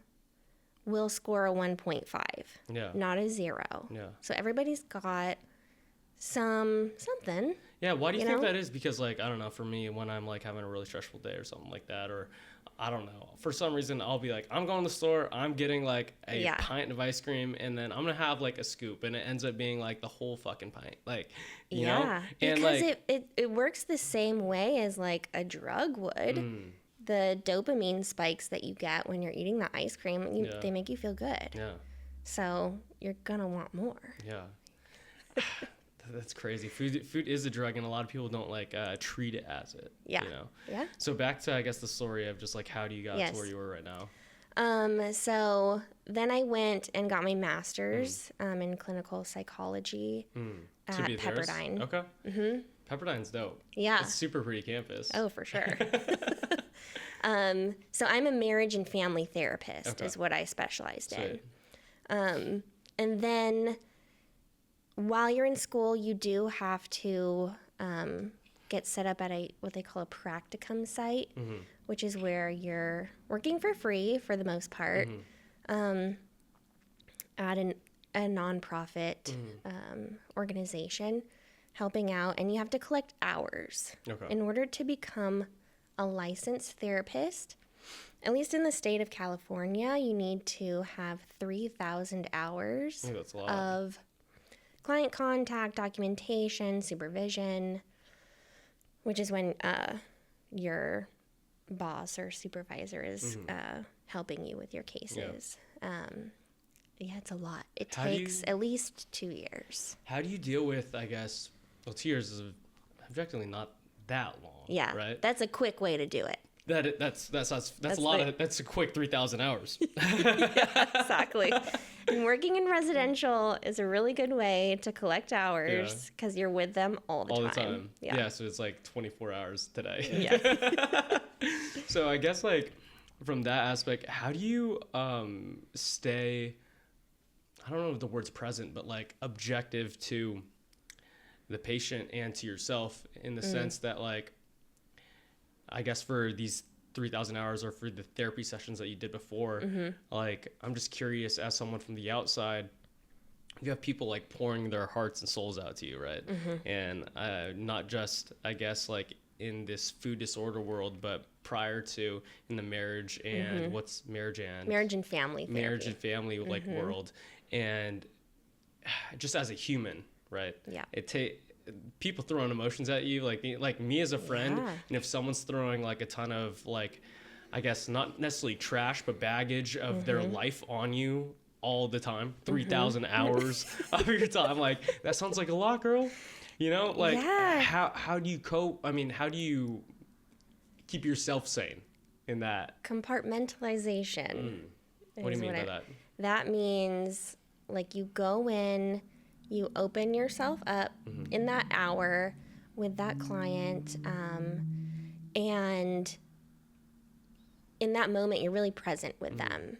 will score a 1.5. Yeah. Not a 0. Yeah. So everybody's got something. Yeah. Why do you think know? that is? Because like I don't know. For me, when I'm like having a really stressful day or something like that, or I don't know. For some reason, I'll be like, I'm going to the store. I'm getting like a pint of ice cream, and then I'm gonna have like a scoop, and it ends up being like the whole fucking pint. Like, you know? And because like, it works the same way as like a drug would. The dopamine spikes that you get when you're eating the ice cream, they make you feel good. Yeah. So you're gonna want more. Yeah. That's crazy. Food is a drug, and a lot of people don't like treat it as it. Yeah. You know. Yeah. So back to I guess the story of just like how do you got to where you were right now? So then I went and got my master's in clinical psychology at Pepperdine. Okay. Pepperdine's dope. Yeah. It's super pretty campus. Oh, for sure. So I'm a marriage and family therapist is what I specialized in. And then while you're in school, you do have to get set up at what they call a practicum site, which is where you're working for free for the most part at a nonprofit organization helping out, and you have to collect hours in order to become a licensed therapist. At least in the state of California, you need to have 3,000 hours of client contact, documentation, supervision, which is when your boss or supervisor is helping you with your cases. Yeah, it's a lot. It takes at least 2 years. How do you deal with, I guess, 2 years is objectively not that long. Yeah, right? That's a quick way to do it. That's a lot of, that's a quick 3,000 hours. Yeah, exactly. And working in residential is a really good way to collect hours because you're with them all the time. Yeah, so it's like 24 hours today. Yeah. So I guess like from that aspect, how do you stay, I don't know if the word's present, but like objective to the patient and to yourself in the sense that like, I guess for these 3,000 hours or for the therapy sessions that you did before, like, I'm just curious as someone from the outside, you have people like pouring their hearts and souls out to you, right? And not just, I guess, like in this food disorder world, but prior to in the marriage and what's marriage and family therapy. Marriage and family like world. And just as a human, right? Yeah. People throwing emotions at you, like me as a friend, and if someone's throwing like a ton of like, I guess not necessarily trash, but baggage of their life on you all the time, 3,000 hours of your time, like that sounds like a lot, girl. You know, like how do you cope? I mean, how do you keep yourself sane in that? Compartmentalization. What do you mean by that? That means like you go in, you open yourself up in that hour with that client, and in that moment, you're really present with them.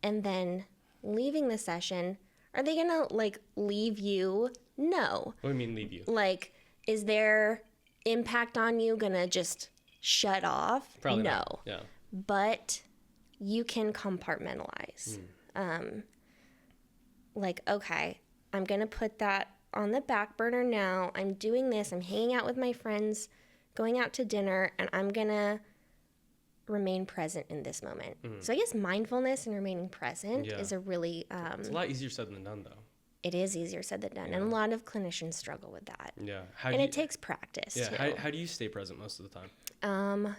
And then leaving the session, are they gonna like leave you? No. What do you mean leave you? Like, is their impact on you gonna just shut off? Probably no. Not. Yeah. But you can compartmentalize. Like, okay, I'm going to put that on the back burner now. I'm doing this. I'm hanging out with my friends, going out to dinner, and I'm going to remain present in this moment. So I guess mindfulness and remaining present is a really... it's a lot easier said than done, though. It is easier said than done. And a lot of clinicians struggle with that. Yeah. It takes practice, too. How do you stay present most of the time?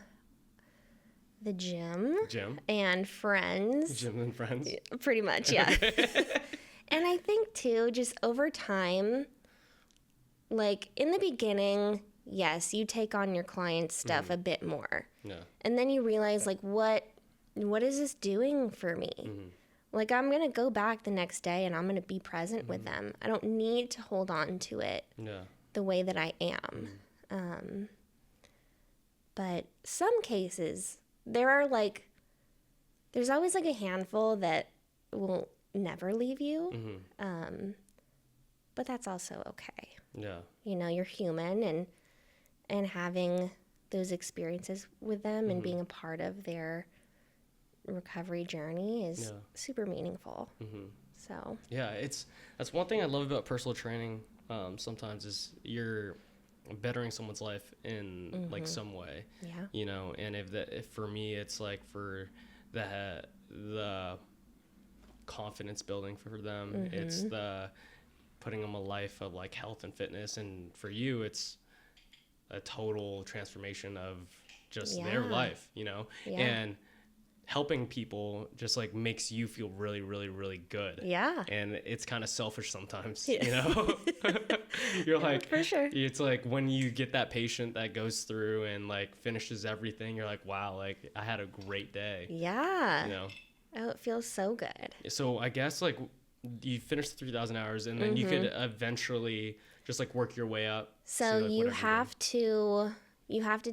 The gym. Gym? And friends. Gym and friends? Pretty much, yeah. And I think, too, just over time, like, in the beginning, yes, you take on your client's stuff a bit more. Yeah. And then you realize, like, what is this doing for me? Like, I'm going to go back the next day and I'm going to be present with them. I don't need to hold on to it the way that I am. But some cases, there's always like a handful that will never leave you. But that's also okay. Yeah. You know, you're human, and having those experiences with them and being a part of their recovery journey is super meaningful. So yeah, that's one thing I love about personal training. Sometimes is you're bettering someone's life in like some way. Yeah. You know, and if for me it's like for the confidence building for them, it's the putting them a life of like health and fitness, and for you it's a total transformation of just their life, you know. And helping people just like makes you feel really, really, really good. Yeah. And it's kind of selfish sometimes, you know. You're like, for sure. It's like when you get that patient that goes through and like finishes everything, you're like, wow, like I had a great day. Yeah. You know. Oh, it feels so good. So I guess like you finish the 3,000 hours and then you could eventually just like work your way up. So like you have to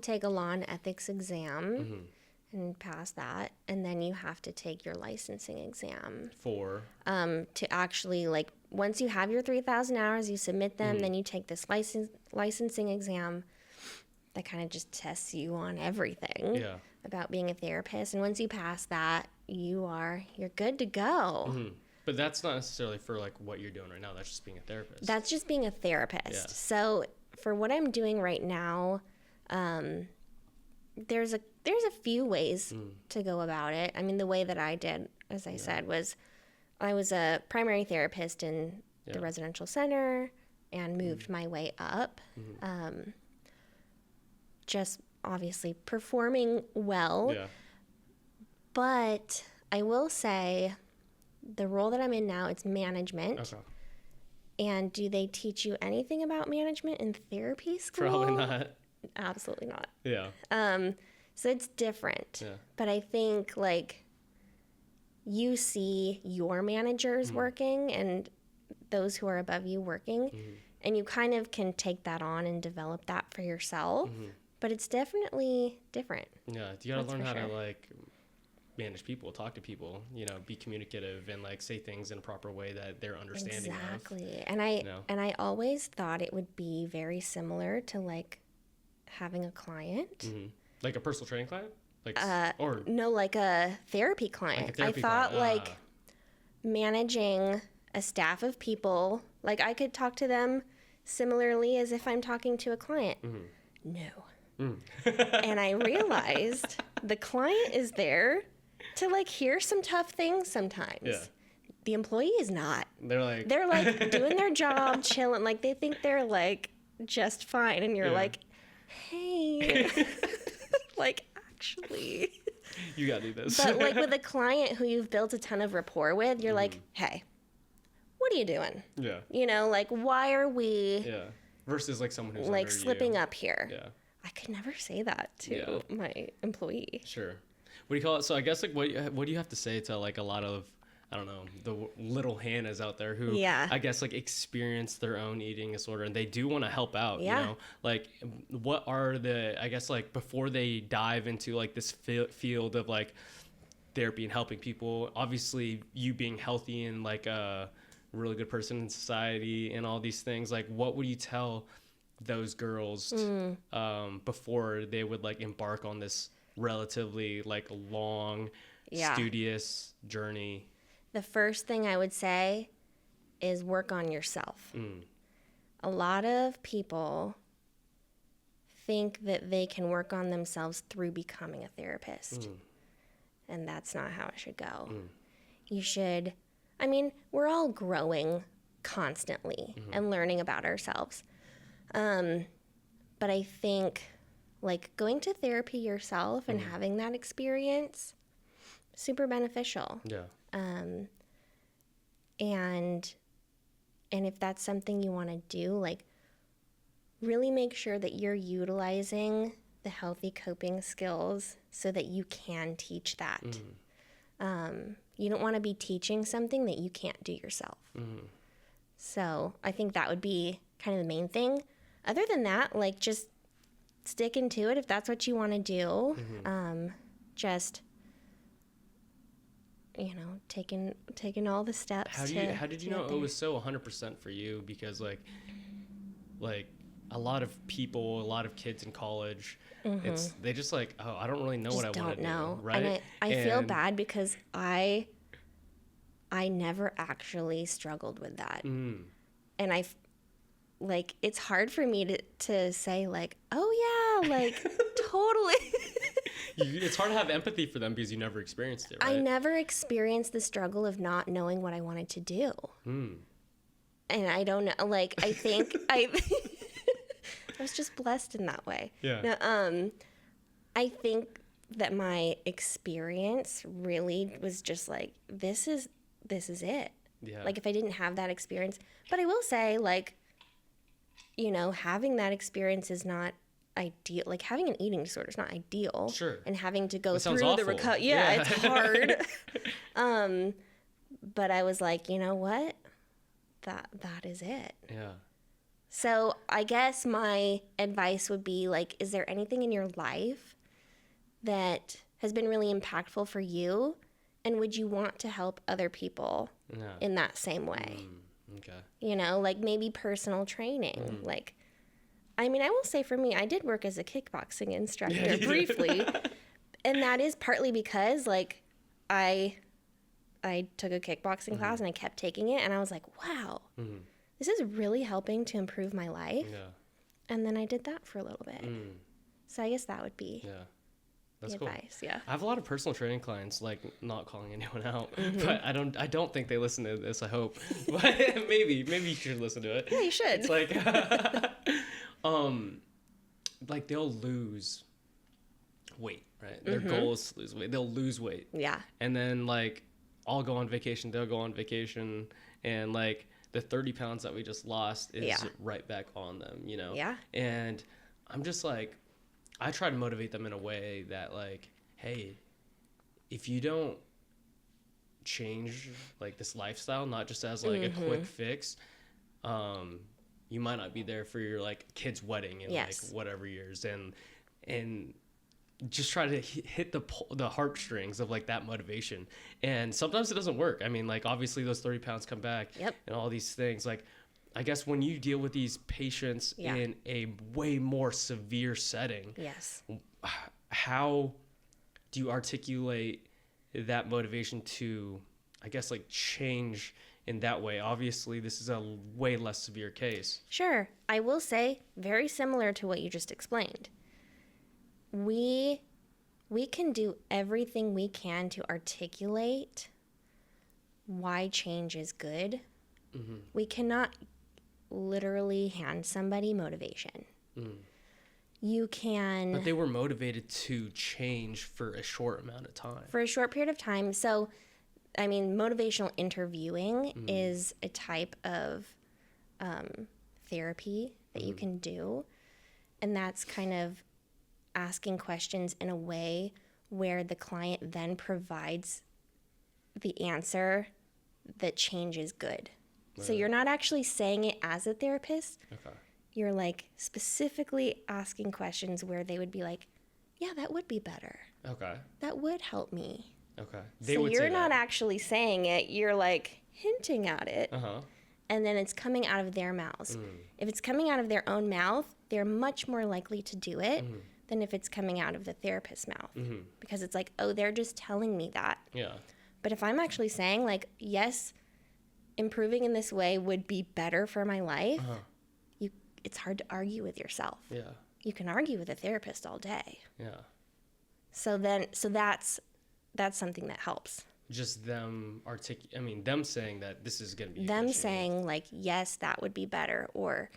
take a law and ethics exam and pass that, and then you have to take your licensing exam for to actually, like, once you have your 3,000 hours, you submit them, then you take this licensing exam that kind of just tests you on everything about being a therapist. And once you pass that, you're good to go. But that's not necessarily for like what you're doing right now. That's just being a therapist. That's just being a therapist. Yeah. So for what I'm doing right now, there's a few ways to go about it. I mean, the way that I did, as I said, was I was a primary therapist in the residential center and moved my way up. Just obviously performing well. Yeah. But I will say the role that I'm in now, it's management. Okay. And do they teach you anything about management in therapy school? Probably not. Absolutely not. Yeah. So it's different. Yeah. But I think like you see your managers working and those who are above you working, and you kind of can take that on and develop that for yourself. But it's definitely different. Yeah. You gotta learn how to like manage people, talk to people, you know, be communicative and like say things in a proper way that they're understanding exactly. And I always thought it would be very similar to like having a client. Like a personal training client? Like no, like a therapy client. Like a therapy client. Like managing a staff of people, like I could talk to them similarly as if I'm talking to a client. No. And I realized the client is there to like hear some tough things sometimes. Yeah. The employee is not. They're like doing their job, chilling, like they think they're like just fine, and you're like, hey, like actually you gotta do this. But like with a client who you've built a ton of rapport with, you're like, hey, what are you doing? Yeah. You know, like why are we versus like someone who's like slipping up here. Yeah. I could never say that to my employee. Sure. What do you call it? So I guess like what do you have to say to like a lot of, I don't know, the little Hannahs out there who I guess like experience their own eating disorder and they do want to help out, you know? Like what are I guess like before they dive into like this field of like therapy and helping people, obviously you being healthy and like a really good person in society and all these things, like what would you tell those girls before they would like embark on this relatively like long, studious journey? The first thing I would say is work on yourself. A lot of people think that they can work on themselves through becoming a therapist. And that's not how it should go. You should, I mean, we're all growing constantly and learning about ourselves. But I think like going to therapy yourself and having that experience, super beneficial. Yeah. And if that's something you want to do, like really make sure that you're utilizing the healthy coping skills so that you can teach that. You don't want to be teaching something that you can't do yourself. So I think that would be kind of the main thing. Other than that, like, just sticking to it if that's what you want to do. Just, you know, taking all the steps. How did you know it was so 100% for you? Because like a lot of people, a lot of kids in college, they just like, oh, I don't really know what I want to do, right? And I feel bad because I never actually struggled with that. And like, it's hard for me to say like, oh yeah, like totally. It's hard to have empathy for them because you never experienced it, right? I never experienced the struggle of not knowing what I wanted to do. And I don't know, like, I think I was just blessed in that way. Yeah. Now, I think that my experience really was just like, this is it. Yeah. Like, if I didn't have that experience, but I will say, like, you know, having that experience is not ideal. Like, having an eating disorder is not ideal. Sure. And having to go That sounds through the awful. recovery. Yeah, it's hard. But I was like, you know what? That is it. Yeah. So I guess my advice would be, like, is there anything in your life that has been really impactful for you? And would you want to help other people in that same way? Okay. You know, like maybe personal training. Like, I mean, I will say for me, I did work as a kickboxing instructor briefly. And that is partly because, like, I took a kickboxing class and I kept taking it. And I was like, wow, this is really helping to improve my life. Yeah. And then I did that for a little bit. So I guess that would be That's the cool. advice. Yeah. I have a lot of personal training clients, like, not calling anyone out, but I don't think they listen to this. I hope, but maybe you should listen to it. Yeah, you should. It's like they'll lose weight, right? Their goal is to lose weight. They'll lose weight. Yeah. And then, like, I'll go on vacation. They'll go on vacation, and like the 30 pounds that we just lost is right back on them, you know? Yeah. And I'm just like, I try to motivate them in a way that, like, hey, if you don't change, like, this lifestyle, not just as, like, a quick fix, you might not be there for your, like, kid's wedding in, like, whatever years. And just try to hit the heartstrings of, like, that motivation. And sometimes it doesn't work. I mean, like, obviously those 30 pounds come back and all these things. Like, I guess when you deal with these patients in a way more severe setting, how do you articulate that motivation to, I guess, like, change in that way? Obviously, this is a way less severe case. Sure. I will say, very similar to what you just explained. We can do everything we can to articulate why change is good. We cannot literally hand somebody motivation. You can... But they were motivated to change for a short amount of time. For a short period of time. So, I mean, motivational interviewing is a type of therapy that you can do. And that's kind of asking questions in a way where the client then provides the answer that change is good. So you're not actually saying it as a therapist. Okay. You're, like, specifically asking questions where they would be like, yeah, that would be better. Okay. That would help me. Okay. So you're not actually saying it. You're, like, hinting at it. And then it's coming out of their mouths. If it's coming out of their own mouth, they're much more likely to do it than if it's coming out of the therapist's mouth. Because it's like, oh, they're just telling me that. Yeah. But if I'm actually saying, like, yes, improving in this way would be better for my life, it's hard to argue with yourself. Yeah. You can argue with a therapist all day. Yeah. So that's something that helps. Just them them saying that this is going to be them saying, like, yes, that would be better, or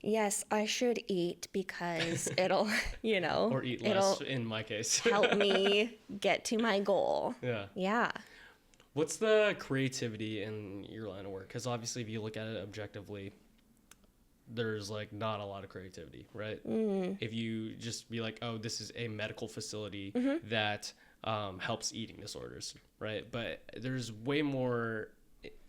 yes, I should eat because it'll, you know, or eat less in my case. help me get to my goal. Yeah. Yeah. What's the creativity in your line of work? Because obviously, if you look at it objectively, there's like not a lot of creativity, right? If you just be like, oh, this is a medical facility that helps eating disorders, right? But there's way more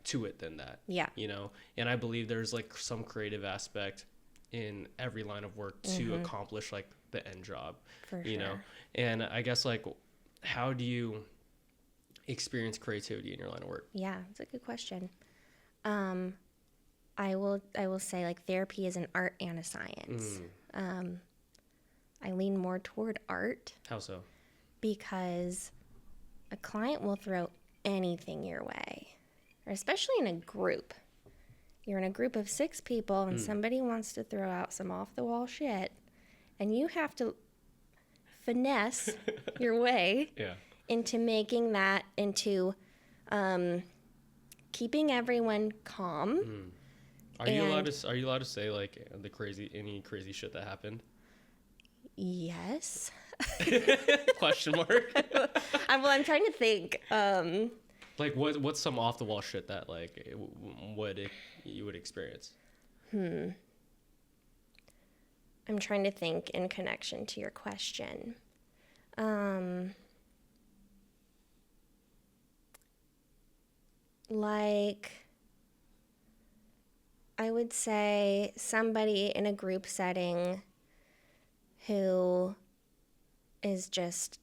to it than that. Yeah. You know, and I believe there's like some creative aspect in every line of work to accomplish like the end job. For you know, and I guess like, how do you experience creativity in your line of work? Yeah, it's a good question. I will say like therapy is an art and a science. I lean more toward art. How so? Because a client will throw anything your way, or especially in a group. You're in a group of 6 people and somebody wants to throw out some off the wall shit, and you have to finesse your way into making that into keeping everyone calm. Are you allowed to say like any crazy shit that happened? Yes. Question mark. I'm trying to think. Like what's some off the wall shit that like you would experience? I'm trying to think in connection to your question. Like, I would say somebody in a group setting who is just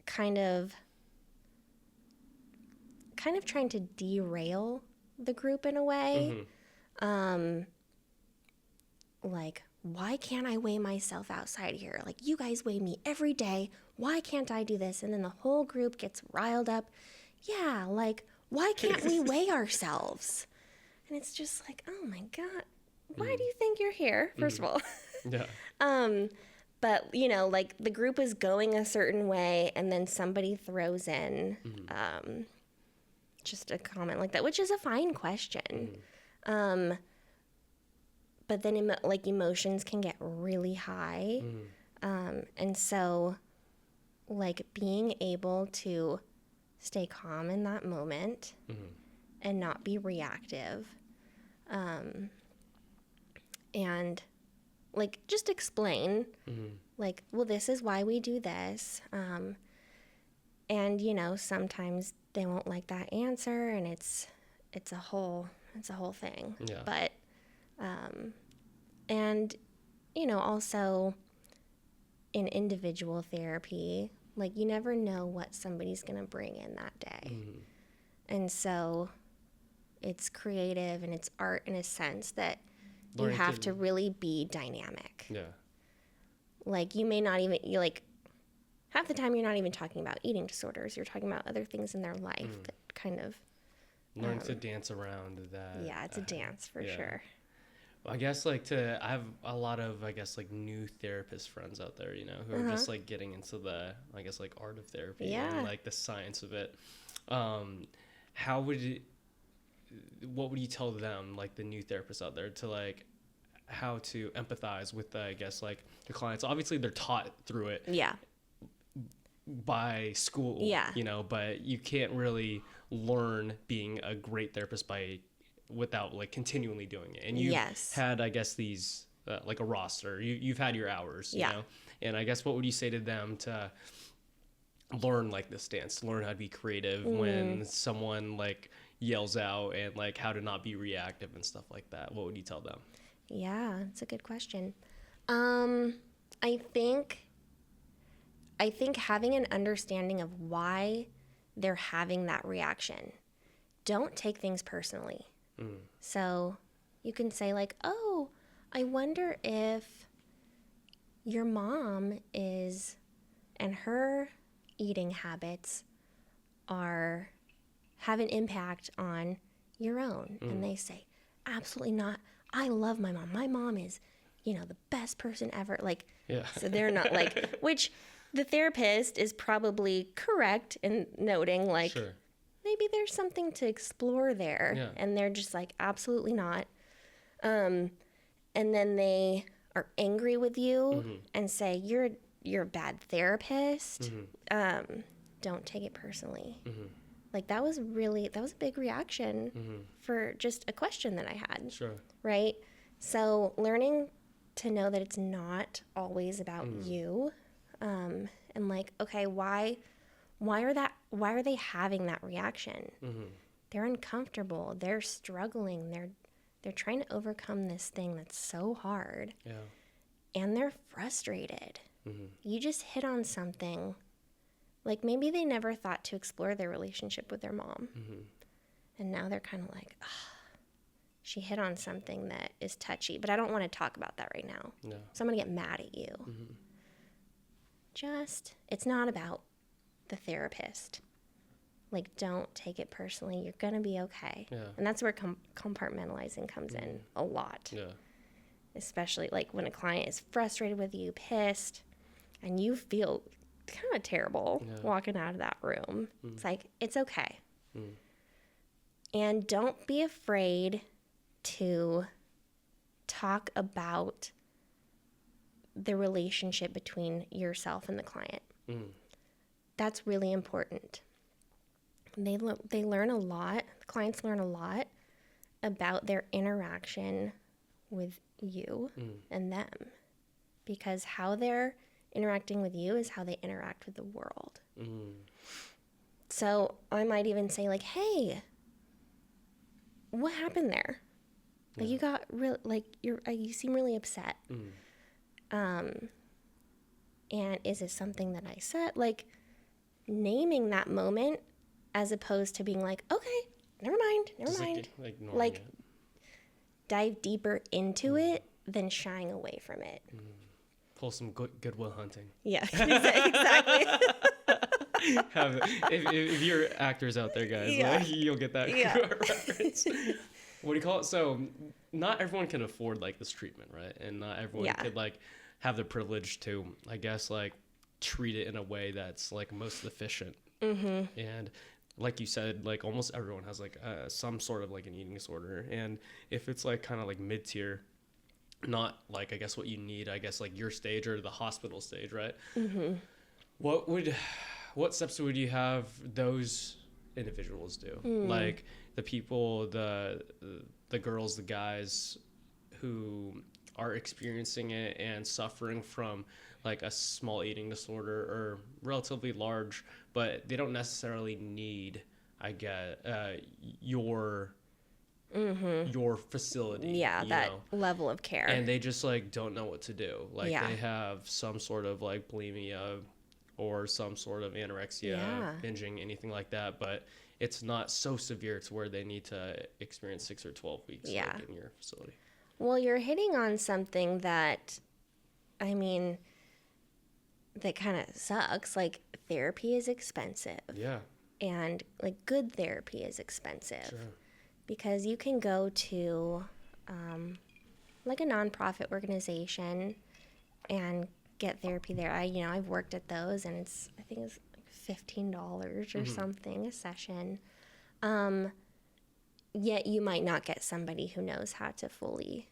kind of trying to derail the group in a way. Like, why can't I weigh myself outside here? Like, you guys weigh me every day. Why can't I do this? And then the whole group gets riled up. Yeah, like, why can't we weigh ourselves? And it's just like, oh my God, why do you think you're here? First of all. Yeah. But, you know, like the group is going a certain way and then somebody throws in just a comment like that, which is a fine question. But then like emotions can get really high. And so like being able to stay calm in that moment and not be reactive. And like just explain like, well, this is why we do this. And you know, sometimes they won't like that answer and it's a whole thing. Yeah. But and you know, also in individual therapy, like you never know what somebody's going to bring in that day. And so it's creative and it's art in a sense that you have to really be dynamic. Yeah. Like you may not even, you like half the time you're not even talking about eating disorders. You're talking about other things in their life that kind of learn to dance around that. Yeah, it's a dance for sure. I guess I have a lot of like new therapist friends out there, you know, who are just like getting into the like art of therapy and like the science of it. What would you tell them, like the new therapists out there, to like how to empathize with I guess like the clients? Obviously they're taught through it by school, you know, but you can't really learn being a great therapist without like continually doing it. And you had, I guess, these like a roster. You've had your hours, you know. And I guess what would you say to them to learn like this dance, to learn how to be creative when someone like yells out, and like how to not be reactive and stuff like that? What would you tell them? Yeah, it's a good question. I think having an understanding of why they're having that reaction. Don't take things personally. So you can say like, oh, I wonder if your mom and her eating habits have an impact on your own. And they say, absolutely not. I love my mom. My mom is, you know, the best person ever. Like, so they're not like, which the therapist is probably correct in noting like, maybe there's something to explore there. And they're just like, absolutely not. And then they are angry with you and say, you're a bad therapist. Don't take it personally. Like that was a big reaction for just a question that I had. Right. So learning to know that it's not always about you, and like, okay, why are they having that reaction? They're uncomfortable, they're struggling, they're trying to overcome this thing that's so hard. Yeah. And they're frustrated. You just hit on something. Like maybe they never thought to explore their relationship with their mom. And now they're kind of like, she hit on something that is touchy, but I don't want to talk about that right now. No. So I'm going to get mad at you. It's not about the therapist. Like, don't take it personally. You're going to be okay. Yeah. And that's where compartmentalizing comes in a lot. Yeah. Especially like when a client is frustrated with you, pissed, and you feel kind of terrible walking out of that room. It's like, it's okay. And don't be afraid to talk about the relationship between yourself and the client. That's really important. They learn a lot, clients learn a lot about their interaction with you and them, because how they're interacting with you is how they interact with the world. So I might even say like, hey, what happened there? Like you got real, like you seem really upset. And is it something that I said? Like naming that moment as opposed to being like, okay, never mind. Like dive deeper into it than shying away from it. Pull some Goodwill Hunting. Yeah, exactly. If you're actors out there, guys, like, you'll get that reference. What do you call it? So not everyone can afford like this treatment, right? And not everyone could like have the privilege to, I guess, like treat it in a way that's like most efficient. And like you said, like almost everyone has like some sort of like an eating disorder. And if it's like kind of like mid-tier, not like, I guess what you need, I guess like your stage or the hospital stage, right? What steps would you have those individuals do? Like the people, the girls, the guys who are experiencing it and suffering from like a small eating disorder or relatively large, but they don't necessarily need, I get, your facility. Yeah, that level of care. And they just like don't know what to do. Like they have some sort of like bulimia or some sort of anorexia, binging, anything like that, but it's not so severe to where they need to experience 6 or 12 weeks like, in your facility. Well, you're hitting on something that, I mean, that kind of sucks. Like, therapy is expensive. Yeah. And, like, good therapy is expensive. Sure. Because you can go to, like, a nonprofit organization and get therapy there. I've worked at those, and I think it's like $15 or something a session. Yet you might not get somebody who knows how to fully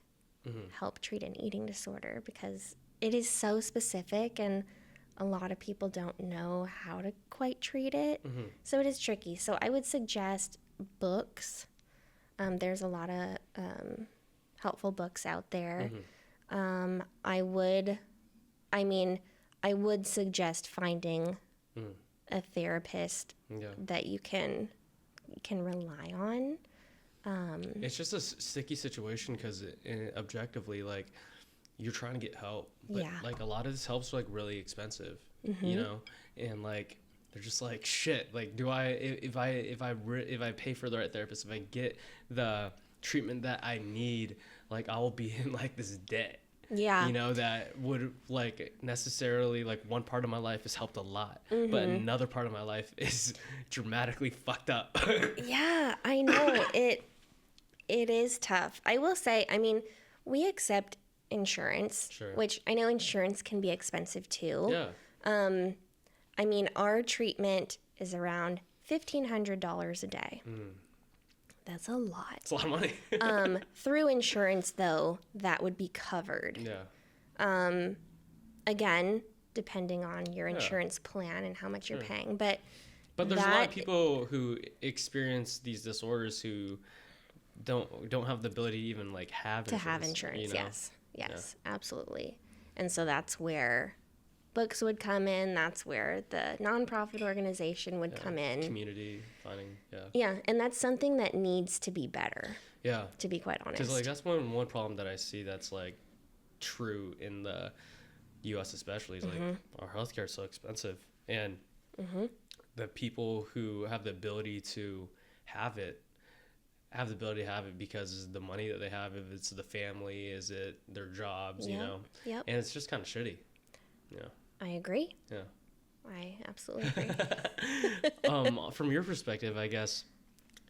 help treat an eating disorder, because it is so specific and a lot of people don't know how to quite treat it. So it is tricky. So I would suggest books. There's a lot of helpful books out there. I would suggest finding a therapist that you can rely on. It's just a sticky situation because objectively, like, you're trying to get help, but like a lot of this help's like really expensive, you know, and like they're just like, shit, like, do I if I pay for the right therapist, if I get the treatment that I need, like I will be in like this debt. You know, that would like necessarily, like, one part of my life has helped a lot, but another part of my life is dramatically fucked up. Yeah, I know. It is tough. I will say, I mean, we accept insurance, which I know insurance can be expensive too. Yeah. I mean, our treatment is around $1,500 a day. That's a lot. It's a lot of money. Through insurance, though, that would be covered. Yeah. Again, depending on your insurance plan and how much you're paying. But there's a lot of people who experience these disorders who don't have the ability to even like have insurance. Yes, absolutely. And so that's where books would come in. That's where the nonprofit organization would come in. Community funding. Yeah, and that's something that needs to be better. Yeah. To be quite honest. Because like that's one problem that I see that's like true in the U.S. especially is like our healthcare is so expensive, and the people who have the ability to have it because the money that they have, if it's the family, is it their jobs, you know? Yep. And it's just kind of shitty. Yeah. I agree. Yeah. I absolutely agree. From your perspective, I guess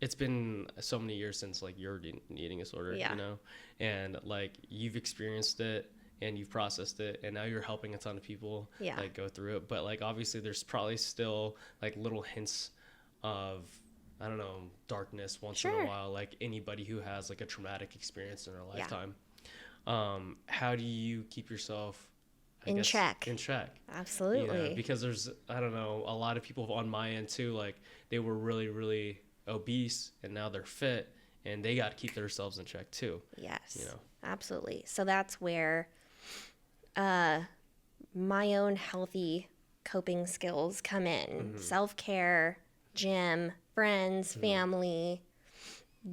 it's been so many years since like your eating disorder, you know, and like you've experienced it and you've processed it, and now you're helping a ton of people like go through it. But like obviously there's probably still like little hints of, I don't know, darkness once in a while, like anybody who has like a traumatic experience in their lifetime. How do you keep yourself in check? Absolutely. You know, because there's, I don't know, a lot of people on my end too, like they were really, really obese and now they're fit and they got to keep themselves in check too. Yes. You know? Absolutely. So that's where my own healthy coping skills come in. Self-care, gym, friends, family,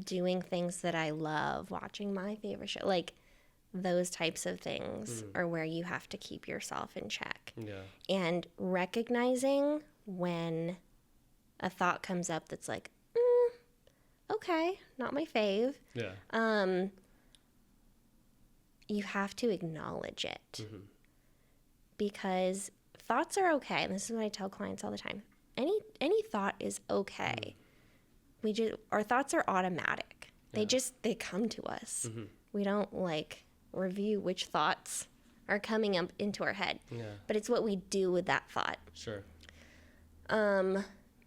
doing things that I love, watching my favorite show. Like those types of things are where you have to keep yourself in check. Yeah. And recognizing when a thought comes up that's like, okay, not my fave. Yeah. You have to acknowledge it. Because thoughts are okay. And this is what I tell clients all the time. Any thought is okay. Our thoughts are automatic. They come to us. We don't like review which thoughts are coming up into our head. Yeah. But it's what we do with that thought. Sure.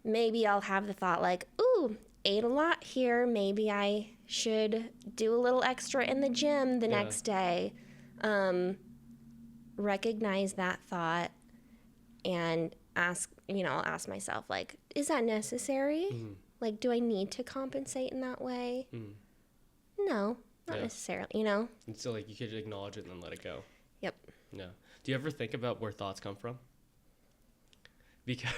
Maybe I'll have the thought like, ooh, ate a lot here. Maybe I should do a little extra in the gym the next day. Recognize that thought and ask myself, like, is that necessary? Like, do I need to compensate in that way? No, not necessarily, you know? And so, like, you could acknowledge it and then let it go. Yep. Yeah. Do you ever think about where thoughts come from? Because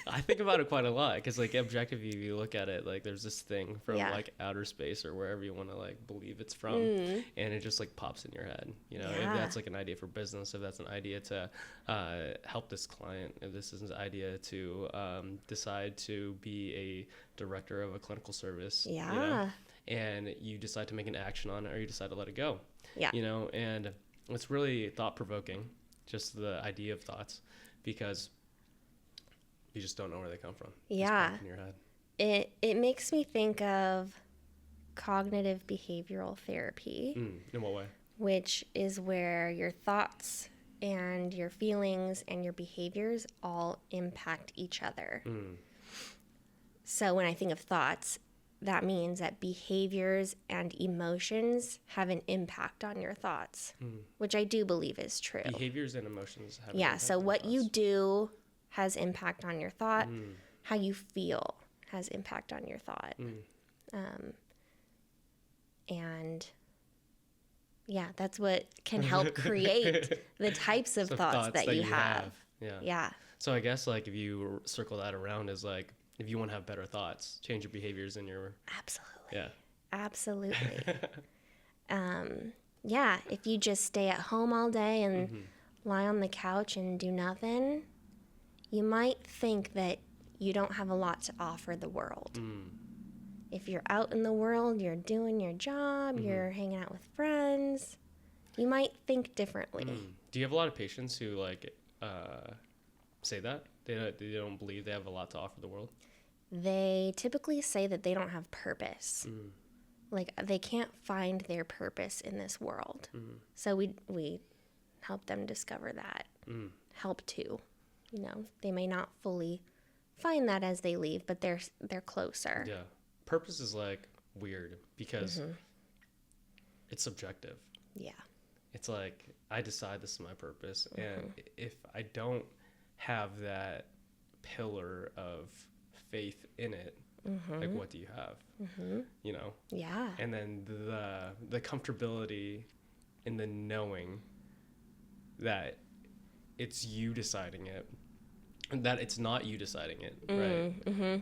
I think about it quite a lot, because like objectively, if you look at it, like there's this thing from like outer space or wherever you want to like believe it's from, and it just like pops in your head. You know, if that's like an idea for business, if that's an idea to help this client, if this is an idea to decide to be a director of a clinical service, you know, and you decide to make an action on it, or you decide to let it go. You know, and it's really thought provoking, just the idea of thoughts. Because you just don't know where they come from. Yeah. Just in your head. It makes me think of cognitive behavioral therapy. In what way? Which is where your thoughts and your feelings and your behaviors all impact each other. So when I think of thoughts, that means that behaviors and emotions have an impact on your thoughts, which I do believe is true. Behaviors and emotions have an impact so on what thoughts. you do has impact on your thought. How you feel has impact on your thought. And that's what can help create the types of thoughts that you have. Yeah. So I guess like if you circle that around as like, if you want to have better thoughts, change your behaviors and your... Absolutely. Yeah. Absolutely. If you just stay at home all day and lie on the couch and do nothing, you might think that you don't have a lot to offer the world. If you're out in the world, you're doing your job, you're hanging out with friends, you might think differently. Do you have a lot of patients who like say that? They don't believe they have a lot to offer the world? They typically say that they don't have purpose. Like they can't find their purpose in this world. So we help them discover that. Help to, you know, they may not fully find that as they leave, but they're closer. Yeah. Purpose is like weird because it's subjective. Yeah. It's like I decide this is my purpose, and if I don't have that pillar of faith in it, Like, what do you have? You know? Yeah. And then the comfortability in the knowing that it's you deciding it, and that it's not you deciding it, right?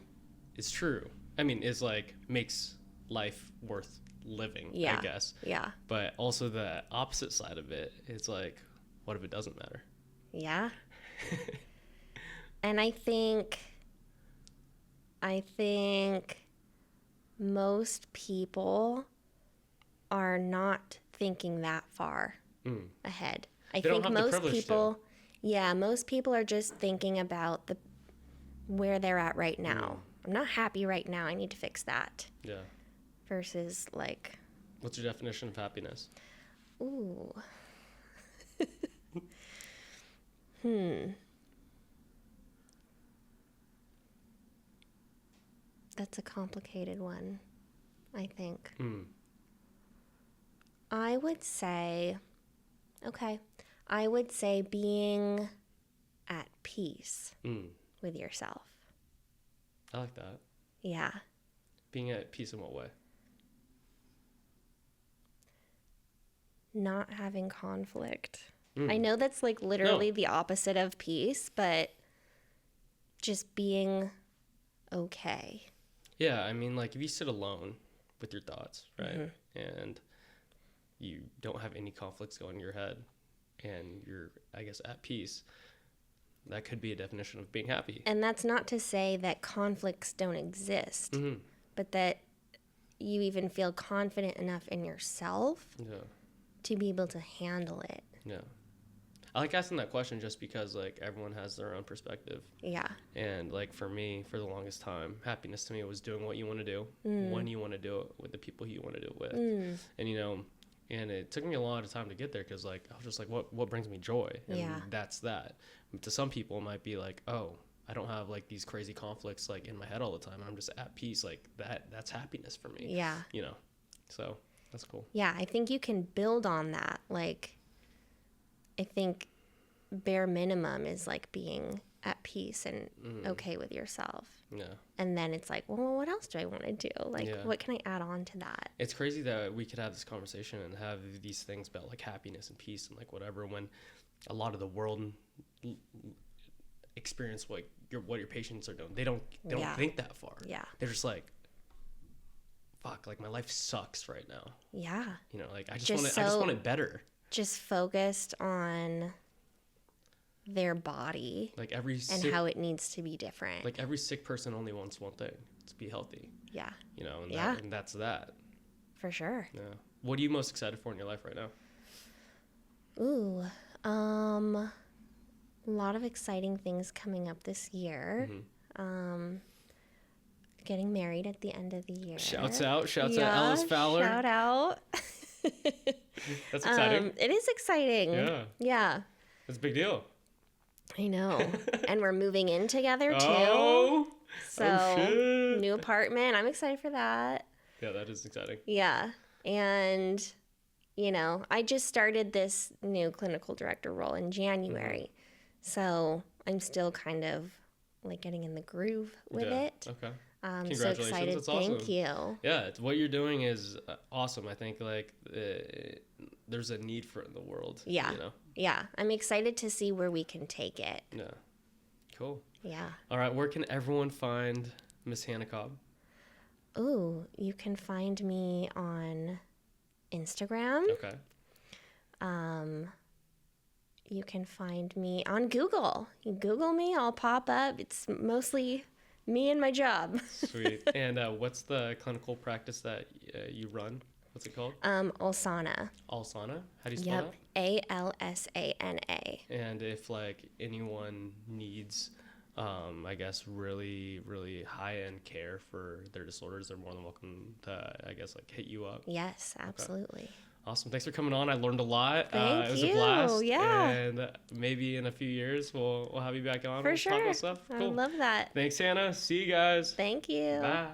It's true. I mean, it's like makes life worth living, I guess. Yeah. But also the opposite side of it is like, what if it doesn't matter? Yeah. And I think most people are not thinking that far ahead. I think most people, most people are just thinking about where they're at right now. I'm not happy right now. I need to fix that. Yeah. Versus like. What's your definition of happiness? Ooh. That's a complicated one, I think. I would say being at peace with yourself. I like that. Yeah. Being at peace in what way? Not having conflict. I know that's like literally the opposite of peace, but just being okay. Yeah, I mean, like if you sit alone with your thoughts, right? And you don't have any conflicts going in your head and you're, I guess, at peace, that could be a definition of being happy. And that's not to say that conflicts don't exist, but that you even feel confident enough in yourself to be able to handle it. Yeah. I like asking that question just because, like, everyone has their own perspective. Yeah. And, like, for me, for the longest time, happiness to me was doing what you want to do, when you want to do it, with the people you want to do it with. And, you know, and it took me a lot of time to get there because, like, I was just like, what brings me joy? And that's that. To some people, it might be like, oh, I don't have, like, these crazy conflicts, like, in my head all the time. I'm just at peace. Like, that's happiness for me. Yeah. You know? So, that's cool. Yeah, I think you can build on that. Like, I think bare minimum is like being at peace and okay with yourself. Yeah. And then it's like, well, what else do I want to do? Like, what can I add on to that? It's crazy that we could have this conversation and have these things about like happiness and peace and like whatever, when a lot of the world experience what your patients are doing. They don't think that far. Yeah. They're just like, fuck, like my life sucks right now. Yeah. You know, like I just want it better. Just focused on their body, like how it needs to be different. Like every sick person only wants one thing: to be healthy. Yeah. You know, and and that's that. For sure. Yeah. What are you most excited for in your life right now? Ooh, a lot of exciting things coming up this year. Getting married at the end of the year. Shouts out Alice Fowler. Shout out. That's exciting. It is exciting. Yeah. That's a big deal. I know. And we're moving in together too. Oh, shit. New apartment. I'm excited for that. Yeah, that is exciting. Yeah. And, you know, I just started this new clinical director role in January. So I'm still kind of like getting in the groove with it. Okay. I'm so excited. That's awesome. Thank you. Yeah, what you're doing is awesome. I think like there's a need for it in the world. Yeah. You know? Yeah. I'm excited to see where we can take it. Yeah. Cool. Yeah. All right. Where can everyone find Miss Hannah Cobb? Ooh, you can find me on Instagram. Okay. You can find me on Google. You Google me, I'll pop up. It's mostly me and my job. Sweet. And what's the clinical practice that you run? What's it called? Alsana. Alsana? How do you spell that? Alsana. And if like anyone needs, I guess, really, really high-end care for their disorders, they're more than welcome to, I guess, like hit you up. Yes, absolutely. Okay. Awesome. Thanks for coming on. I learned a lot. Thank it was you. a blast. Yeah. And maybe in a few years we'll have you back on. For We'll sure. talk about stuff. Cool. I love that. Thanks, Hannah. See you guys. Thank you. Bye.